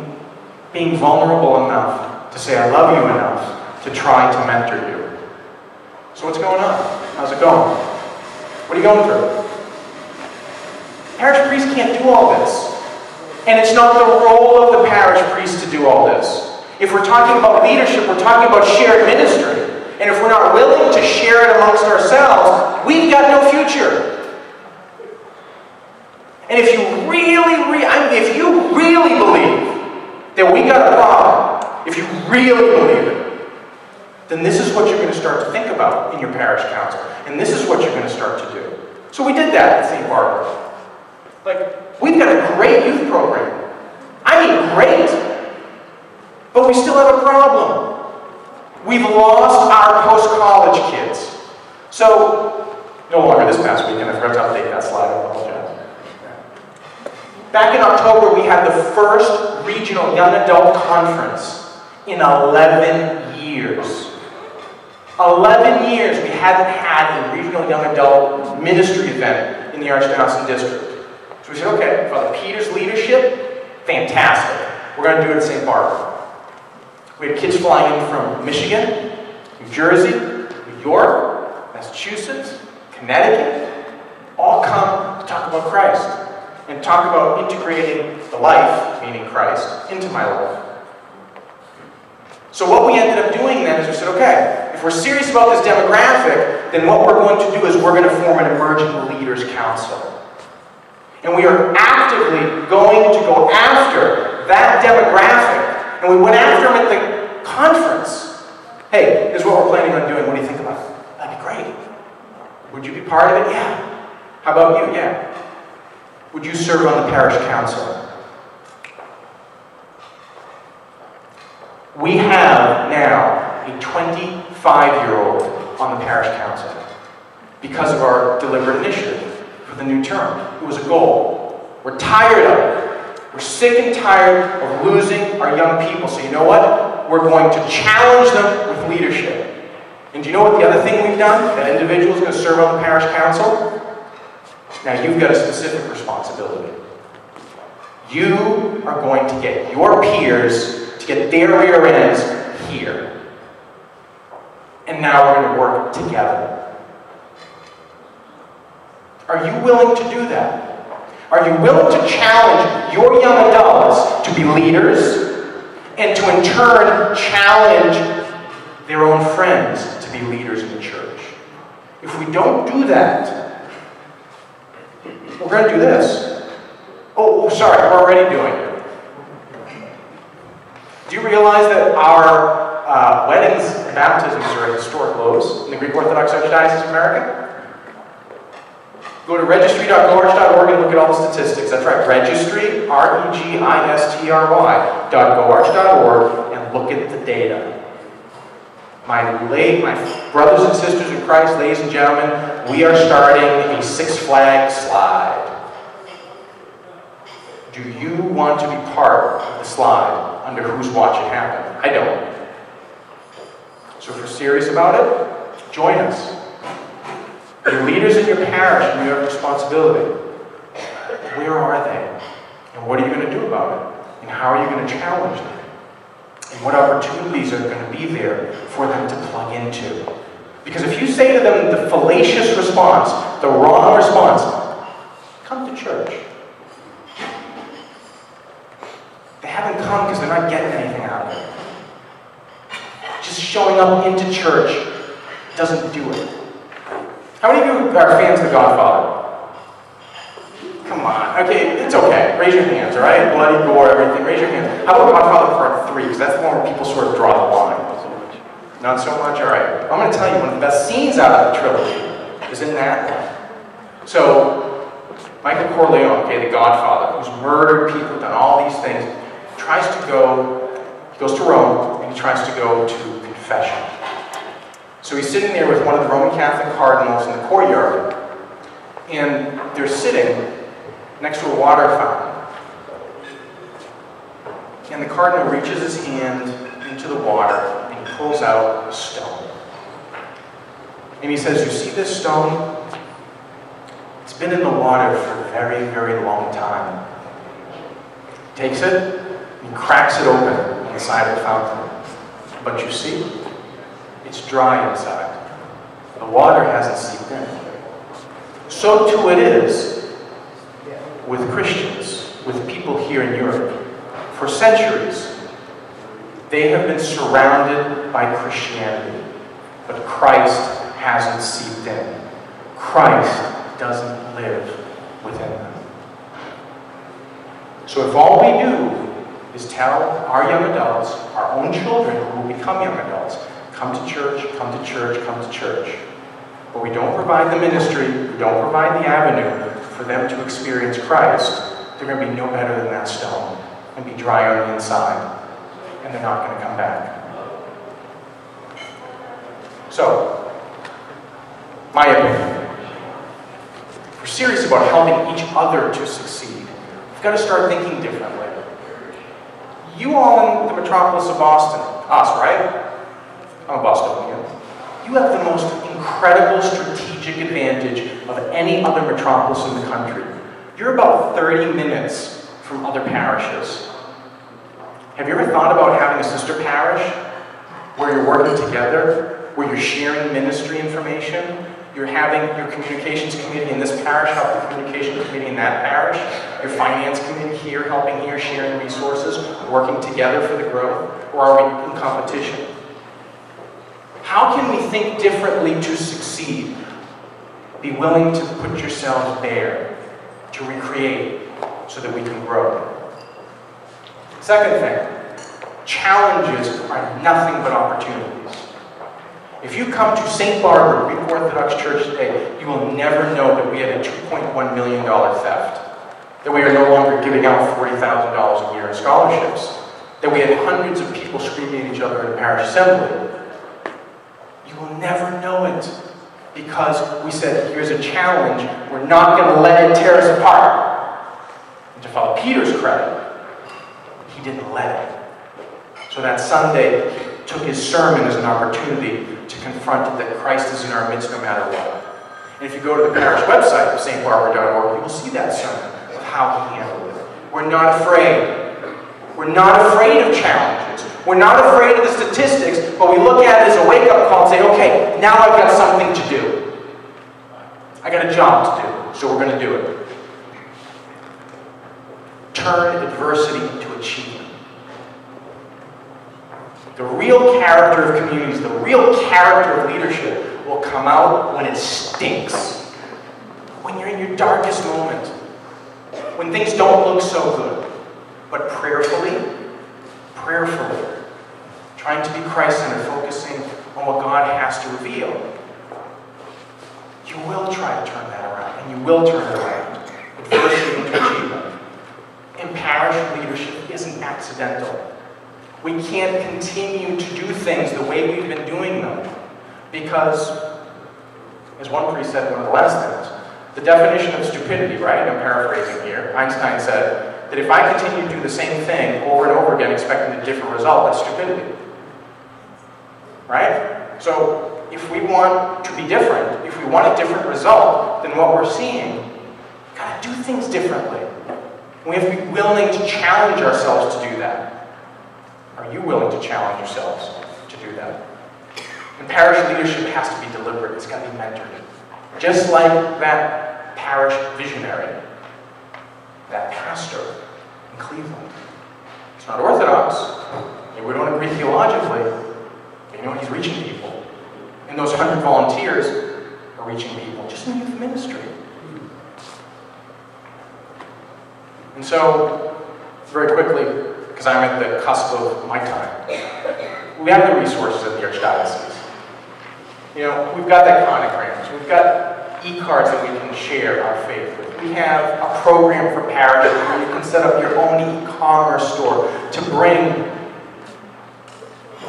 being vulnerable enough to say, I love you enough to try to mentor you. So what's going on? How's it going? What are you going through? Parish priest can't do all this. And it's not the role of the parish priest to do all this. If we're talking about leadership, we're talking about shared ministry. And if we're not willing to share it amongst ourselves, we've got no future. And if you really believe that we got a problem, if you really believe it, then this is what you're going to start to think about in your parish council. And this is what you're going to start to do. So we did that at St. Barbara. Like, we've got a great youth program. I mean, great. But we still have a problem. We've lost our post-college kids. So, no longer this past weekend, I forgot to update that slide, I apologize. Back in October, we had the first regional young adult conference in 11 years. 11 years we hadn't had a regional young adult ministry event in the Archdiocesan District. So we said, okay, Father Peter's leadership, fantastic. We're going to do it at St. Barbara. We had kids flying in from Michigan, New Jersey, New York, Massachusetts, Connecticut, all come to talk about Christ and talk about integrating the life, meaning Christ, into my life. So what we ended up doing then is we said, okay, if we're serious about this demographic, then what we're going to do is we're going to form an emerging leaders council. And we are actively going to go after that demographic. And we went after them at the conference. Hey, this is what we're planning on doing. What do you think about it? That'd be great. Would you be part of it? Yeah. How about you? Yeah. Would you serve on the parish council? We have now a 25-year-old on the parish council because of our deliberate initiative for the new term. It was a goal. We're tired of it. We're sick and tired of losing our young people. So you know what? We're going to challenge them with leadership. And do you know what the other thing we've done? That individual is going to serve on the parish council? Now you've got a specific responsibility. You are going to get your peers to get their rear ends here. And now we're going to work together. Are you willing to do that? Are you willing to challenge your young adults to be leaders and to in turn challenge their own friends to be leaders in the church? If we don't do that, we're going to do this. Oh, sorry, we're already doing it. Do you realize that our weddings and baptisms are at historic lows in the Greek Orthodox Archdiocese of America? Go to registry.goarch.org and look at all the statistics. That's right, registry, registry.goarch.org, and look at the data. My brothers and sisters in Christ, ladies and gentlemen, we are starting a Six Flags slide. Do you want to be part of the slide under whose watch it happened? I don't. So if you're serious about it, join us. Your leaders in your parish, and you have responsibility. Where are they? And what are you going to do about it? And how are you going to challenge them? And what opportunities are going to be there for them to plug into? Because if you say to them the fallacious response, the wrong response, come to church. They haven't come because they're not getting anything out of it. Just showing up into church doesn't do it. How many of you are fans of The Godfather? Come on. Okay, it's okay. Raise your hands, all right? Bloody gore, everything. Raise your hands. How about Godfather Part 3? Because that's the one where people sort of draw the line. Not so much? All right. I'm going to tell you, one of the best scenes out of the trilogy is in that one. So, Michael Corleone, okay, the Godfather, who's murdered people, done all these things, he goes to Rome, and he tries to go to confession. So he's sitting there with one of the Roman Catholic cardinals in the courtyard, and they're sitting next to a water fountain. And the cardinal reaches his hand into the water, and he pulls out a stone. And he says, "You see this stone? It's been in the water for a very, very long time." He takes it, and cracks it open on the side of the fountain. But you see, it's dry inside. The water hasn't seeped in. So too it is with Christians, with people here in Europe. For centuries, they have been surrounded by Christianity, but Christ hasn't seeped in. Christ doesn't live within them. So if all we do is tell our young adults, our own children who will become young adults, come to church, come to church, come to church. But we don't provide the ministry, we don't provide the avenue for them to experience Christ, they're going to be no better than that stone and be dry on the inside. And they're not going to come back. So, my opinion. If we're serious about helping each other to succeed, we've got to start thinking differently. You all in the Metropolis of Boston, us, right? I'm a Bostonian. You have the most incredible strategic advantage of any other metropolis in the country. You're about 30 minutes from other parishes. Have you ever thought about having a sister parish where you're working together, where you're sharing ministry information? You're having your communications committee in this parish help the communications committee in that parish, your finance committee here helping here, sharing resources, working together for the growth, or are we in competition? How can we think differently to succeed? Be willing to put yourselves bare, to to recreate so that we can grow. Second thing, challenges are nothing but opportunities. If you come to St. Barbara Greek Orthodox Church today, you will never know that we had a $2.1 million theft, that we are no longer giving out $40,000 a year in scholarships, that we had hundreds of people screaming at each other in a parish assembly. You will never know it because we said, here's a challenge, we're not going to let it tear us apart. And to Father Peter's credit, he didn't let it. So that Sunday, he took his sermon as an opportunity to confront that Christ is in our midst no matter what. And if you go to the parish website of stbarbara.org, you will see that sermon of how he handled it. We're not afraid. We're not afraid of challenges. We're not afraid of the statistics, but we look at it as a wake-up call and say, okay, now I've got something to do. I got a job to do, so we're going to do it. Turn adversity into achievement. The real character of communities, the real character of leadership will come out when it stinks. When you're in your darkest moment. When things don't look so good. But prayerfully, trying to be Christ-centered, focusing on what God has to reveal. You will try to turn that around, and you will turn it around. Adversity into achievement. And parish leadership isn't accidental. We can't continue to do things the way we've been doing them. Because, as one priest said in one of the last things, the definition of stupidity, right? I'm paraphrasing here. Einstein said that if I continue to do the same thing over and over again expecting a different result, that's stupidity. Right? So, if we want to be different, if we want a different result than what we're seeing, we've got to do things differently. We have to be willing to challenge ourselves to do that. Are you willing to challenge yourselves to do that? And parish leadership has to be deliberate. It's got to be mentored. Just like that parish visionary, that pastor in Cleveland. It's not Orthodox. And we don't agree theologically. But you know, he's reaching people. And those 100 volunteers are reaching people just in youth ministry. And so, very quickly, because I'm at the cusp of my time, we have the resources at the Archdiocese. You know, we've got the iconograms, we've got e-cards that we can share our faith with. We have a program for parishes where you can set up your own e-commerce store to bring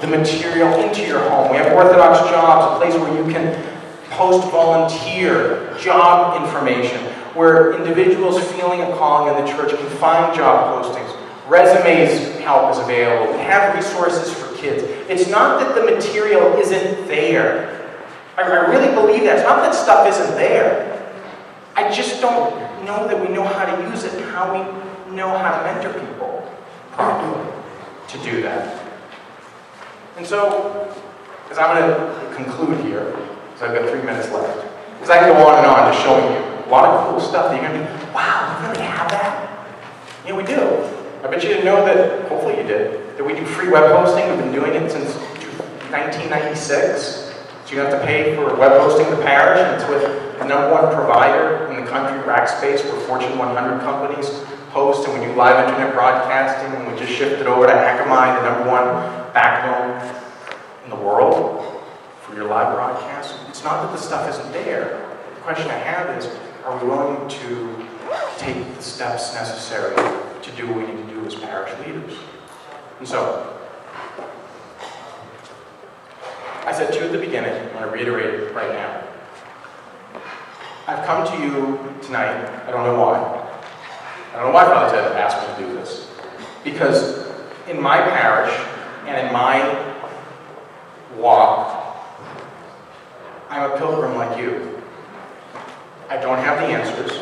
the material into your home. We have Orthodox Jobs, a place where you can post volunteer job information, where individuals feeling a calling in the church can find job postings. Resumes help is available. We have resources for kids. It's not that the material isn't there. I really believe that. It's not that stuff isn't there. I just don't know that we know how to use it and how we know how to mentor people properly to do that. And so, as I'm going to conclude here, because I've got 3 minutes left, because I can go on and on to showing you a lot of cool stuff that you're going to be, wow, we really have that? Yeah, we do. I bet you didn't know that, hopefully you did, that we do free web hosting. We've been doing it since 1996. So you don't have to pay for web hosting the parish, and it's with the #1 provider in the country, Rackspace, where Fortune 100 companies host, and we do live internet broadcasting, and we just shifted over to Akamai, the #1 backbone in the world for your live broadcast. It's not that the stuff isn't there. The question I have is, are we willing to take the steps necessary to do what we need to do as parish leaders? And so, I said to you at the beginning, I'm going to reiterate it right now. I've come to you tonight, I don't know why. I don't know why Father Ted asked me to do this. Because in my parish and in my walk, I'm a pilgrim like you. I don't have the answers.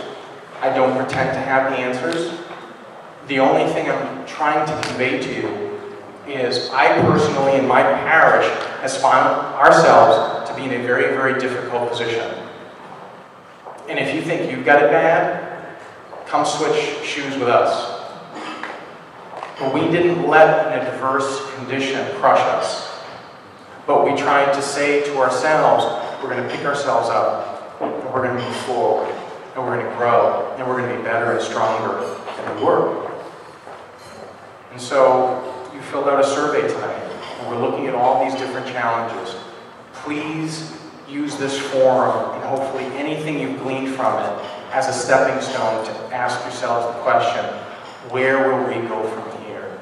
I don't pretend to have the answers. The only thing I'm trying to convey to you is I personally, in my parish, has found ourselves to be in a very, very difficult position. And if you think you've got it bad, come switch shoes with us. But we didn't let an adverse condition crush us. But we tried to say to ourselves, we're going to pick ourselves up, and we're going to move forward. And and we're going to grow, and we're going to be better and stronger than we were. And so you filled out a survey tonight, and we're looking at all these different challenges. Please use this forum, and hopefully anything you've gleaned from it, as a stepping stone to ask yourselves the question, where will we go from here?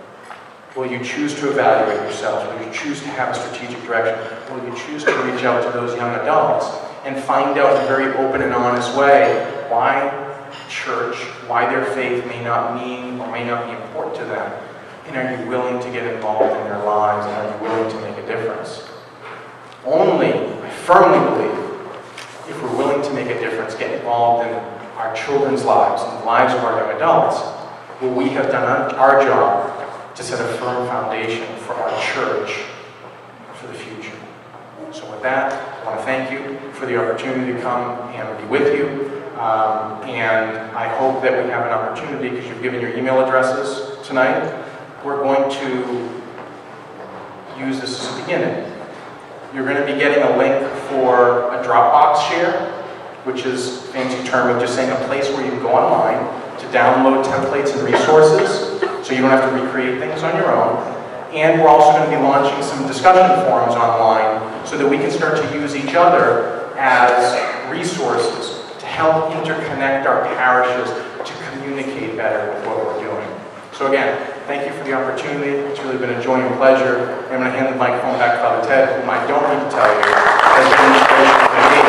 Will you choose to evaluate yourselves? Will you choose to have a strategic direction? Will you choose to reach out to those young adults and find out in a very open and honest way why church, why their faith may not mean or may not be important to them? And are you willing to get involved in their lives, and are you willing to make a difference? Only, I firmly believe, if we're willing to make a difference, get involved in our children's lives and the lives of our young adults, will we have done our job to set a firm foundation for our church for the future. So with that, I want to thank you for the opportunity to come and be with you. And I hope that we have an opportunity, because you've given your email addresses tonight. We're going to use this as a beginning. You're going to be getting a link for a Dropbox share, which is a fancy term of just saying a place where you can go online to download templates and resources, so you don't have to recreate things on your own. And we're also going to be launching some discussion forums online so that we can start to use each other as resources to help interconnect our parishes to communicate better with what we're doing. So again, thank you for the opportunity. It's really been a joy and pleasure. I'm going to hand the microphone back to Father Ted, whom I don't need to tell you has been an inspiration for me.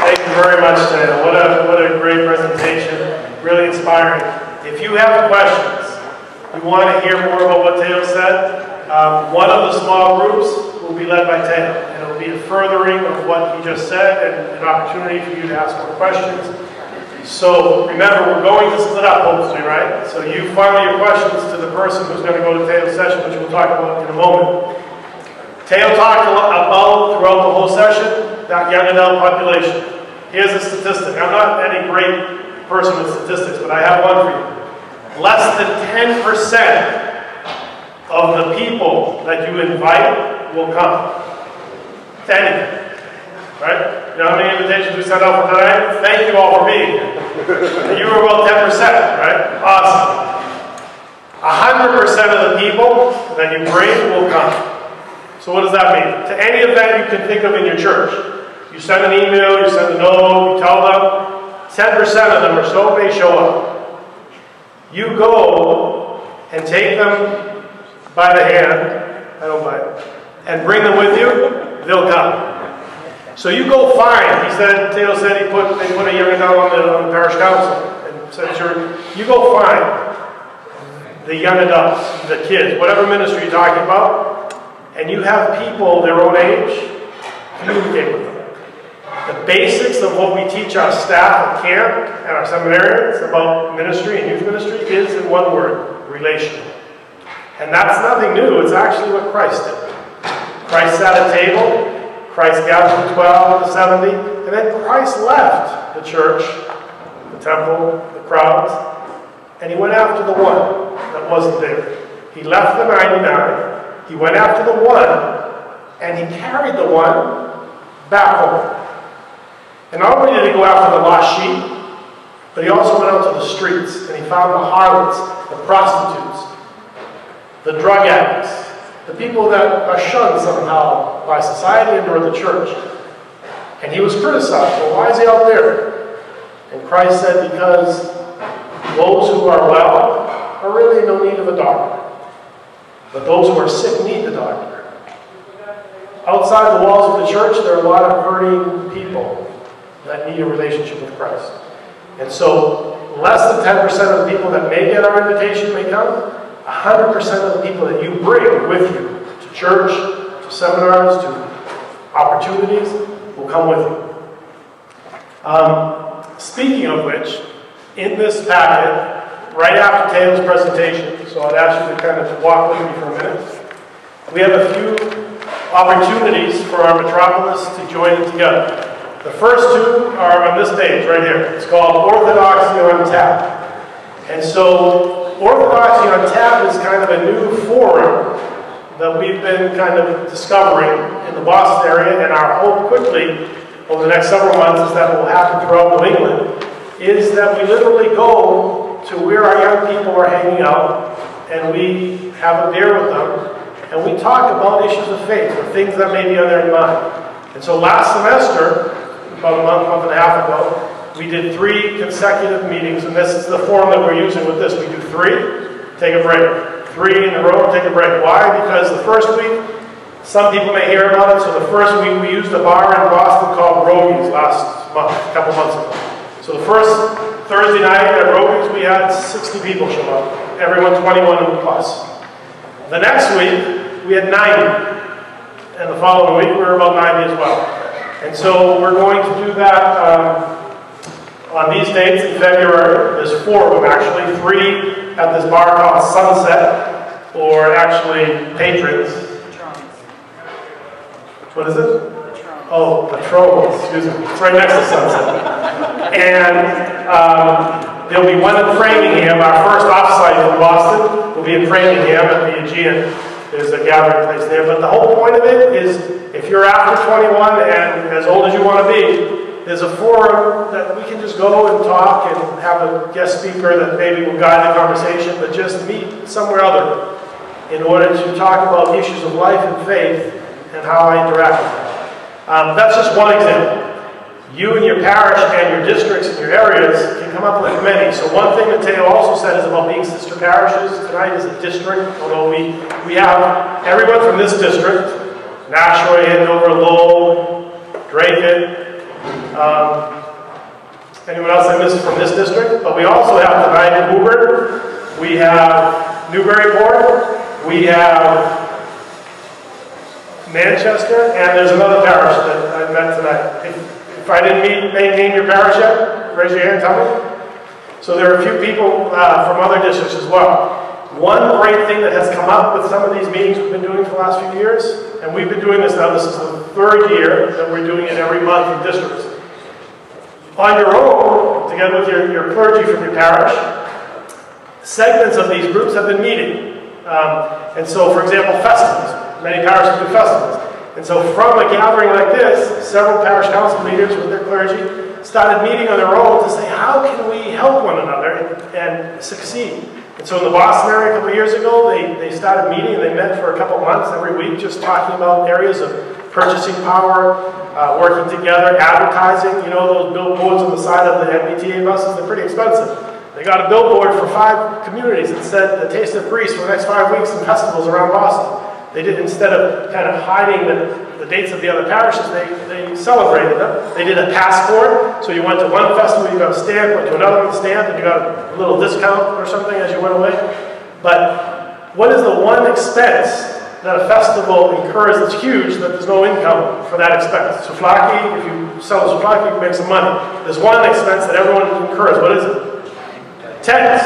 Thank you very much, Ted. What a great presentation. Really inspiring. If you have questions, you want to hear more about what Teo said, one of the small groups will be led by Teo, and it will be a furthering of what he just said and an opportunity for you to ask more questions. So remember, we're going to split up hopefully, right? So you funnel your questions to the person who's going to go to Teo's session, which we'll talk about in a moment. Teo talked about throughout the whole session that young adult population. Here's a statistic. I'm not any great person with statistics, but I have one for you. Less than 10% of the people that you invite will come to anything, right? You know how many invitations we sent out for tonight? Thank you all for being here. You were about 10%, right? Awesome. 100% of the people that you bring will come. So what does that mean? To any event you can think of in your church, you send an email, you send a note, you tell them, 10% of them or so may show up. You go and take them by the hand, I don't buy it, and bring them with you, they'll come. So you go find, Teo said they put a young adult on the parish council, and said, sure, you go find the young adults, the kids, whatever ministry you're talking about, and you have people their own age, communicate with them. The basics of what we teach our staff at camp and our seminarians about ministry and youth ministry is, in one word, relational. And that's nothing new. It's actually what Christ did. Christ sat at a table, Christ gathered the 12 and the 70, and then Christ left the church, the temple, the crowds, and he went after the one that wasn't there. He left the 99, he went after the one, and he carried the one back home. And not only did he go after the lost sheep, but he also went out to the streets, and he found the harlots, the prostitutes, the drug addicts, the people that are shunned somehow by society and or the church. And he was criticized. Well, why is he out there? And Christ said, because those who are well are really in no need of a doctor. But those who are sick need the doctor. Outside the walls of the church, there are a lot of hurting people that need a relationship with Christ. And so, less than 10% of the people that may get our invitation may come. 100% of the people that you bring with you to church, to seminars, to opportunities, will come with you. Speaking of which, in this packet, right after Teo's presentation, so I'd ask you to kind of walk with me for a minute, we have a few opportunities for our Metropolis to join in together. The first two are on this page right here. It's called Orthodoxy on Tap. And so Orthodoxy on Tap is kind of a new forum that we've been kind of discovering in the Boston area, and our hope quickly over the next several months is that will happen throughout New England, is that we literally go to where our young people are hanging out, and we have a beer with them, and we talk about issues of faith, or things that may be on their mind. And so last semester, about a month and a half ago, we did 3 consecutive meetings, and this is the form that we're using with this. We do 3, take a break. 3 in a row, take a break. Why? Because the first week, some people may hear about it, so the first week we used a bar in Boston called Rogies last month, a couple months ago. So the first Thursday night at Rogies, we had 60 people show up, everyone 21 and plus. The next week, we had 90, and the following week, we were about 90 as well. And so we're going to do that on these dates in February. There's 4 of them actually, 3 at this bar called Sunset, or actually Patrons. What is it? Oh, Metropolis, excuse me. It's right next to Sunset. And there'll be one in Framingham. Our first offsite in Boston will be in Framingham at the Aegean. There's a gathering place there. But the whole point of it is, if you're after 21 and as old as you want to be, there's a forum that we can just go and talk and have a guest speaker that maybe will guide the conversation, but just meet somewhere other in order to talk about issues of life and faith and how I interact with them. That's just one example. You and your parish and your districts and your areas can come up with many. So one thing that Teo also said is about being sister parishes. Tonight is a district, although we have everyone from this district, Nashua, Andover, Lowell, Drayton, anyone else I missed from this district? But we also have tonight in Hoover, we have Newburyport, we have Manchester, and there's another parish that I met tonight. If I didn't name your parish yet, raise your hand, tell me. So there are a few people from other districts as well. One great thing that has come up with some of these meetings we've been doing for the last few years, and we've been doing this now, this is the 3rd year that we're doing it every month in districts. On your own, together with your clergy from your parish, segments of these groups have been meeting. And so, for example, festivals. Many parishes do festivals. And so from a gathering like this, several parish council leaders with their clergy started meeting on their own to say, how can we help one another and succeed? And so in the Boston area a couple of years ago, they started meeting, and they met for a couple of months every week, just talking about areas of purchasing power, working together, advertising. You know those billboards on the side of the MBTA buses? They're pretty expensive. They got a billboard for 5 communities that said the Taste of Greece for the next 5 weeks in festivals around Boston. They did, instead of kind of hiding the dates of the other parishes, they celebrated them. They did a passport, so you went to one festival, you got a stamp, went to another one stamp, and you got a little discount or something as you went away. But what is the one expense that a festival incurs that's huge, that there's no income for that expense? Souvlaki, if you sell a souvlaki, you make some money. There's one expense that everyone incurs. What is it? Tents,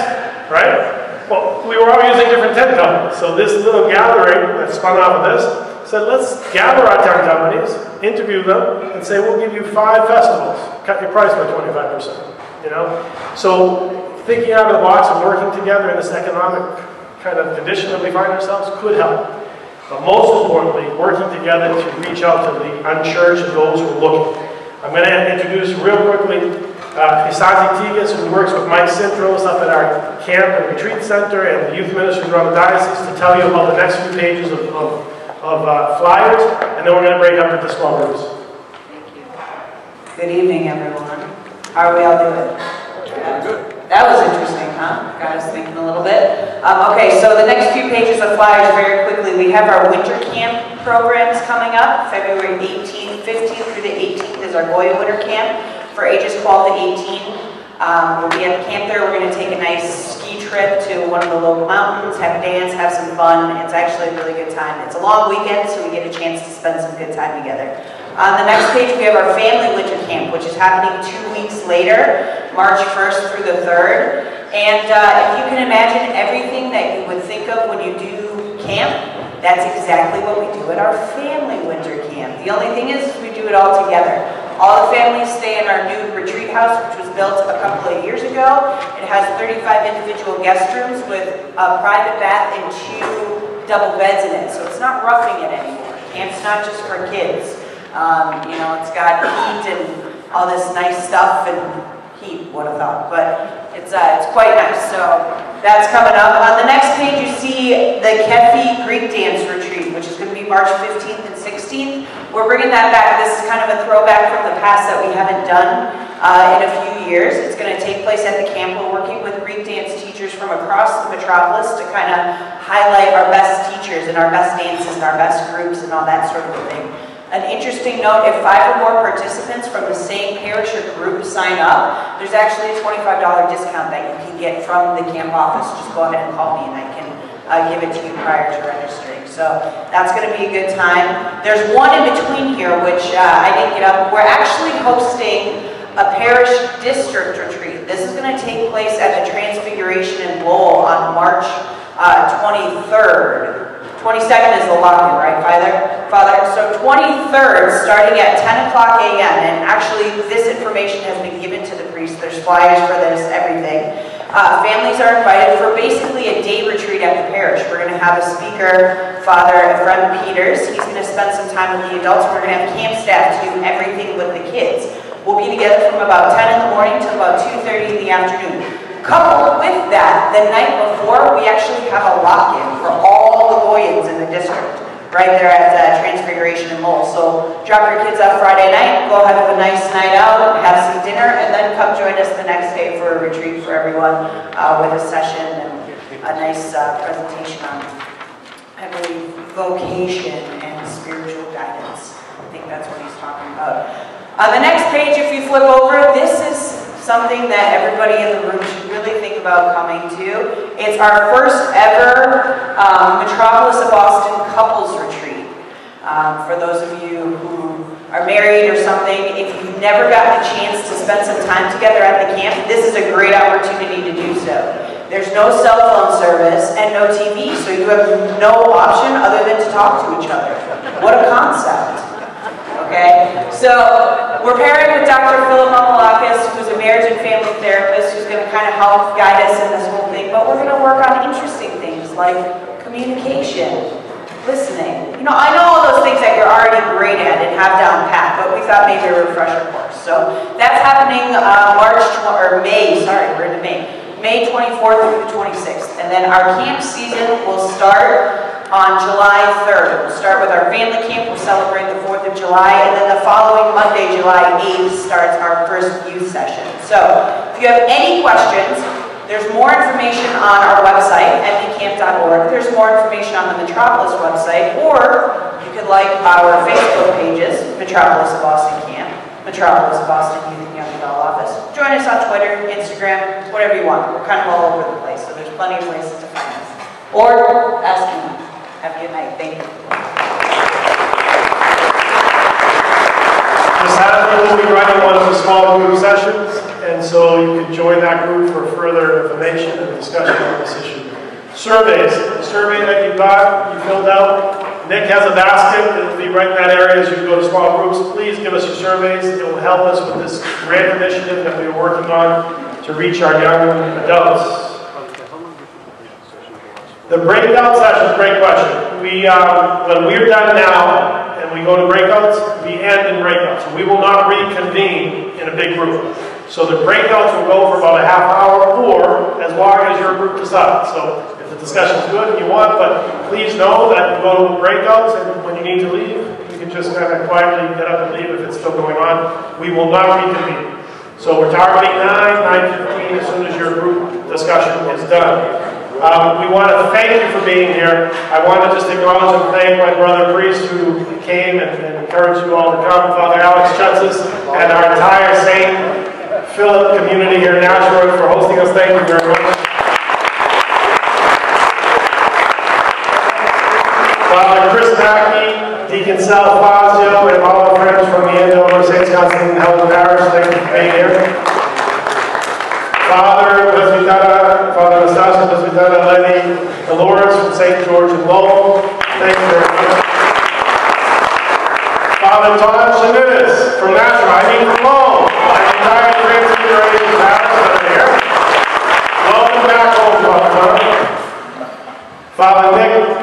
right? Well, we were all using different tent companies, so this little gathering that spun off of this said, let's gather our tent companies, interview them, and say, we'll give you 5 festivals. Cut your price by 25%, you know? So thinking out of the box and working together in this economic kind of condition that we find ourselves could help. But most importantly, working together to reach out to the unchurched and those who are looking. I'm going to introduce real quickly Isazi Tigas, who works with Mike Sintros up at our camp and retreat center and the youth ministries around the diocese, to tell you about the next few pages of flyers, and then we're going to break up into small groups. Thank you. Good evening, everyone. How are we all doing? Good. That was interesting, huh? Got us thinking a little bit. Okay, so the next few pages of flyers, very quickly, we have our winter camp programs coming up. February 18th, 15th through the 18th is our Goya Winter Camp for ages 12 to 18. We'll be at the camp there. We're going to take a nice ski trip to one of the local mountains, have a dance, have some fun. It's actually a really good time. It's a long weekend, so we get a chance to spend some good time together. On the next page, we have our family winter camp, which is happening 2 weeks later, March 1st through the 3rd. And if you can imagine everything that you would think of when you do camp, that's exactly what we do at our family winter camp. The only thing is we do it all together. All the families stay in our new retreat house, which was built a couple of years ago. It has 35 individual guest rooms with a private bath and 2 double beds in it. So it's not roughing it anymore. Camp's not just for kids. You know, it's got heat and all this nice stuff, and heat, would have thought, but it's quite nice. So that's coming up. On the next page, you see the Kefi Greek Dance Retreat, which is going to be March 15th and 16th. We're bringing that back. This is kind of a throwback from the past that we haven't done in a few years. It's going to take place at the camp. We're working with Greek dance teachers from across the Metropolis to kind of highlight our best teachers and our best dances and our best groups and all that sort of thing. An interesting note, if 5 or more participants from the same parish or group sign up, there's actually a $25 discount that you can get from the camp office. Just go ahead and call me and I can give it to you prior to registering. So that's going to be a good time. There's one in between here, which I didn't get up. We're actually hosting a parish district retreat. This is going to take place at the Transfiguration in Lowell on March 23rd. 22nd is the lock-in, right, Father? So 23rd, starting at 10 o'clock a.m., and actually this information has been given to the priest. There's flyers for this, everything. Families are invited for basically a day retreat at the parish. We're going to have a speaker, Father Ephraim Peters. He's going to spend some time with the adults. We're going to have camp staff do everything with the kids. We'll be together from about 10 in the morning to about 2:30 in the afternoon. Coupled with that, the night before, we actually have a lock-in for all the Goyans in the district, right there at Transfiguration in Lowell. So drop your kids off Friday night, go have a nice night out, have some dinner, and then come join us the next day for a retreat for everyone with a session and a nice presentation on, I believe, vocation and spiritual guidance. I think that's what he's talking about. On the next page, if you flip over, this is something that everybody in the room should really think about coming to. It's our first ever Metropolis of Boston couples retreat. For those of you who are married or something, if you've never gotten a chance to spend some time together at the camp, this is a great opportunity to do so. There's no cell phone service and no TV, so you have no option other than to talk to each other. What a concept. Okay, so we're pairing with Dr. Phillips, who's a marriage and family therapist, who's going to kind of help guide us in this whole thing. But we're going to work on interesting things like communication, listening. You know, I know all those things that you're already great at and have down pat, but we thought maybe a refresher course. So that's happening May 24th through the 26th. And then our camp season will start on July 3rd. We'll start with our family camp. We'll celebrate the 4th of July. And then the following Monday, July 8th, starts our first youth session. So if you have any questions, there's more information on our website, mbcamp.org. There's more information on the Metropolis website, or you could like our Facebook pages, Metropolis of Boston Camp, Metropolis of Boston Youth and Young Adult Office. Join us on Twitter, Instagram, whatever you want. We're kind of all over the place, so there's plenty of places to find us. Or ask me. Have a good night. Thank you. This Saturday we'll be running one of the small group sessions, and so you can join that group for further information and discussion on this issue. Surveys. The survey that you got, you filled out. Nick has a basket. It'll be right in that area as you go to small groups. Please give us your surveys. It will help us with this grant initiative that we are working on to reach our young adults. The breakout sessions, great question. When we're done now and we go to breakouts, we end in breakouts. We will not reconvene in a big group. So the breakouts will go for about a half hour or as long as your group decides. So if the discussion is good and you want, but please know that you go to breakouts and when you need to leave, you can just kind of quietly get up and leave if it's still going on. We will not reconvene. So we're targeting 9:15 as soon as your group discussion is done. We want to thank you for being here. I want to just acknowledge and thank my brother priest who came and encouraged you all to come, Father Alex Chutzes, and our entire St. Philip community here in Nashua for hosting us. Thank you very much. Father Chris Mackey, Deacon Sal Fazio, and all our friends from the Andover St. Constantine Health Parish, thank you for being here. Father Anastasia Presbytera Lenny Dolores from St. George and Lowell, thank you very much. Father Tom Schmittis from Nashua, from Lowell, the entire Transfiguration Parish up there. Welcome back home, Father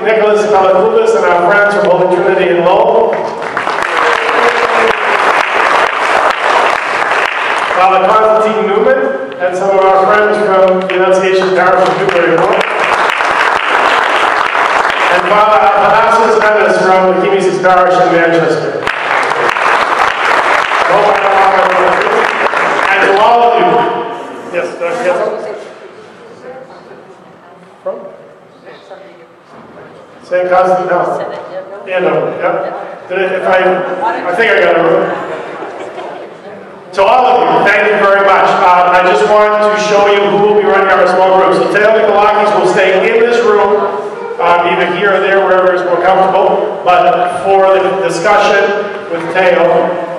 Nicholas Pelakoulis and our friends from Holy Trinity in Lowell. Father Constantine Newman and some of our friends from the Annunciation Parish of Newburyport. And Father Athanasius Menes from the Kimesis Parish in Manchester. And to all of you, yes, Dr. Getzel? From? St. Constantine, no. Yeah, no, yeah. I think I got it right. To all of you, thank you very much. I just want to show you who will be running our small groups. So Teo Nikolakis will stay in this room, either here or there, wherever is more comfortable. But for the discussion with Teo,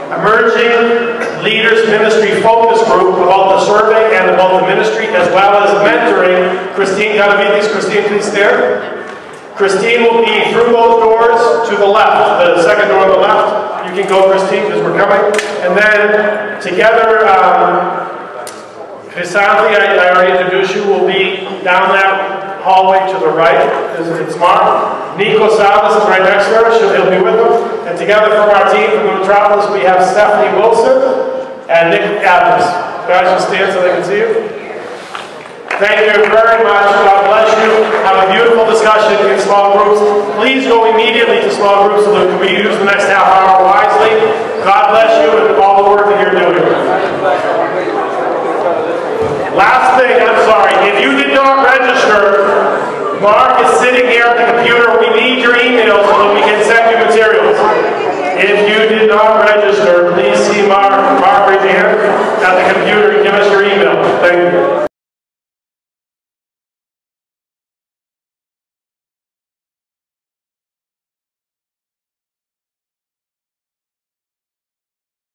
Emerging Leaders Ministry Focus Group about the survey and about the ministry, as well as mentoring, Christine Ganavides. Christine, please stand. Christine will be through those doors to the left, the second door on the left. You can go, Christine, because we're coming. And then together, Chrysanthi, I already introduced you, will be down that hallway to the right. It's marked. Nico Salas is right next to her. He'll be with them. And together from our team from the Metropolis, we have Stephanie Wilson and Nick Adams. Guys, you stand so they can see you. Thank you very much. God bless you. Have a beautiful discussion in small groups. Please go immediately to small groups so that we use the next half hour wisely. God bless you and all the work that you're doing. Last thing, I'm sorry. If you did not register, Mark is sitting here at the computer. We need your email so that we can send you materials. If you did not register, please see Mark. Mark, raise your hand at the computer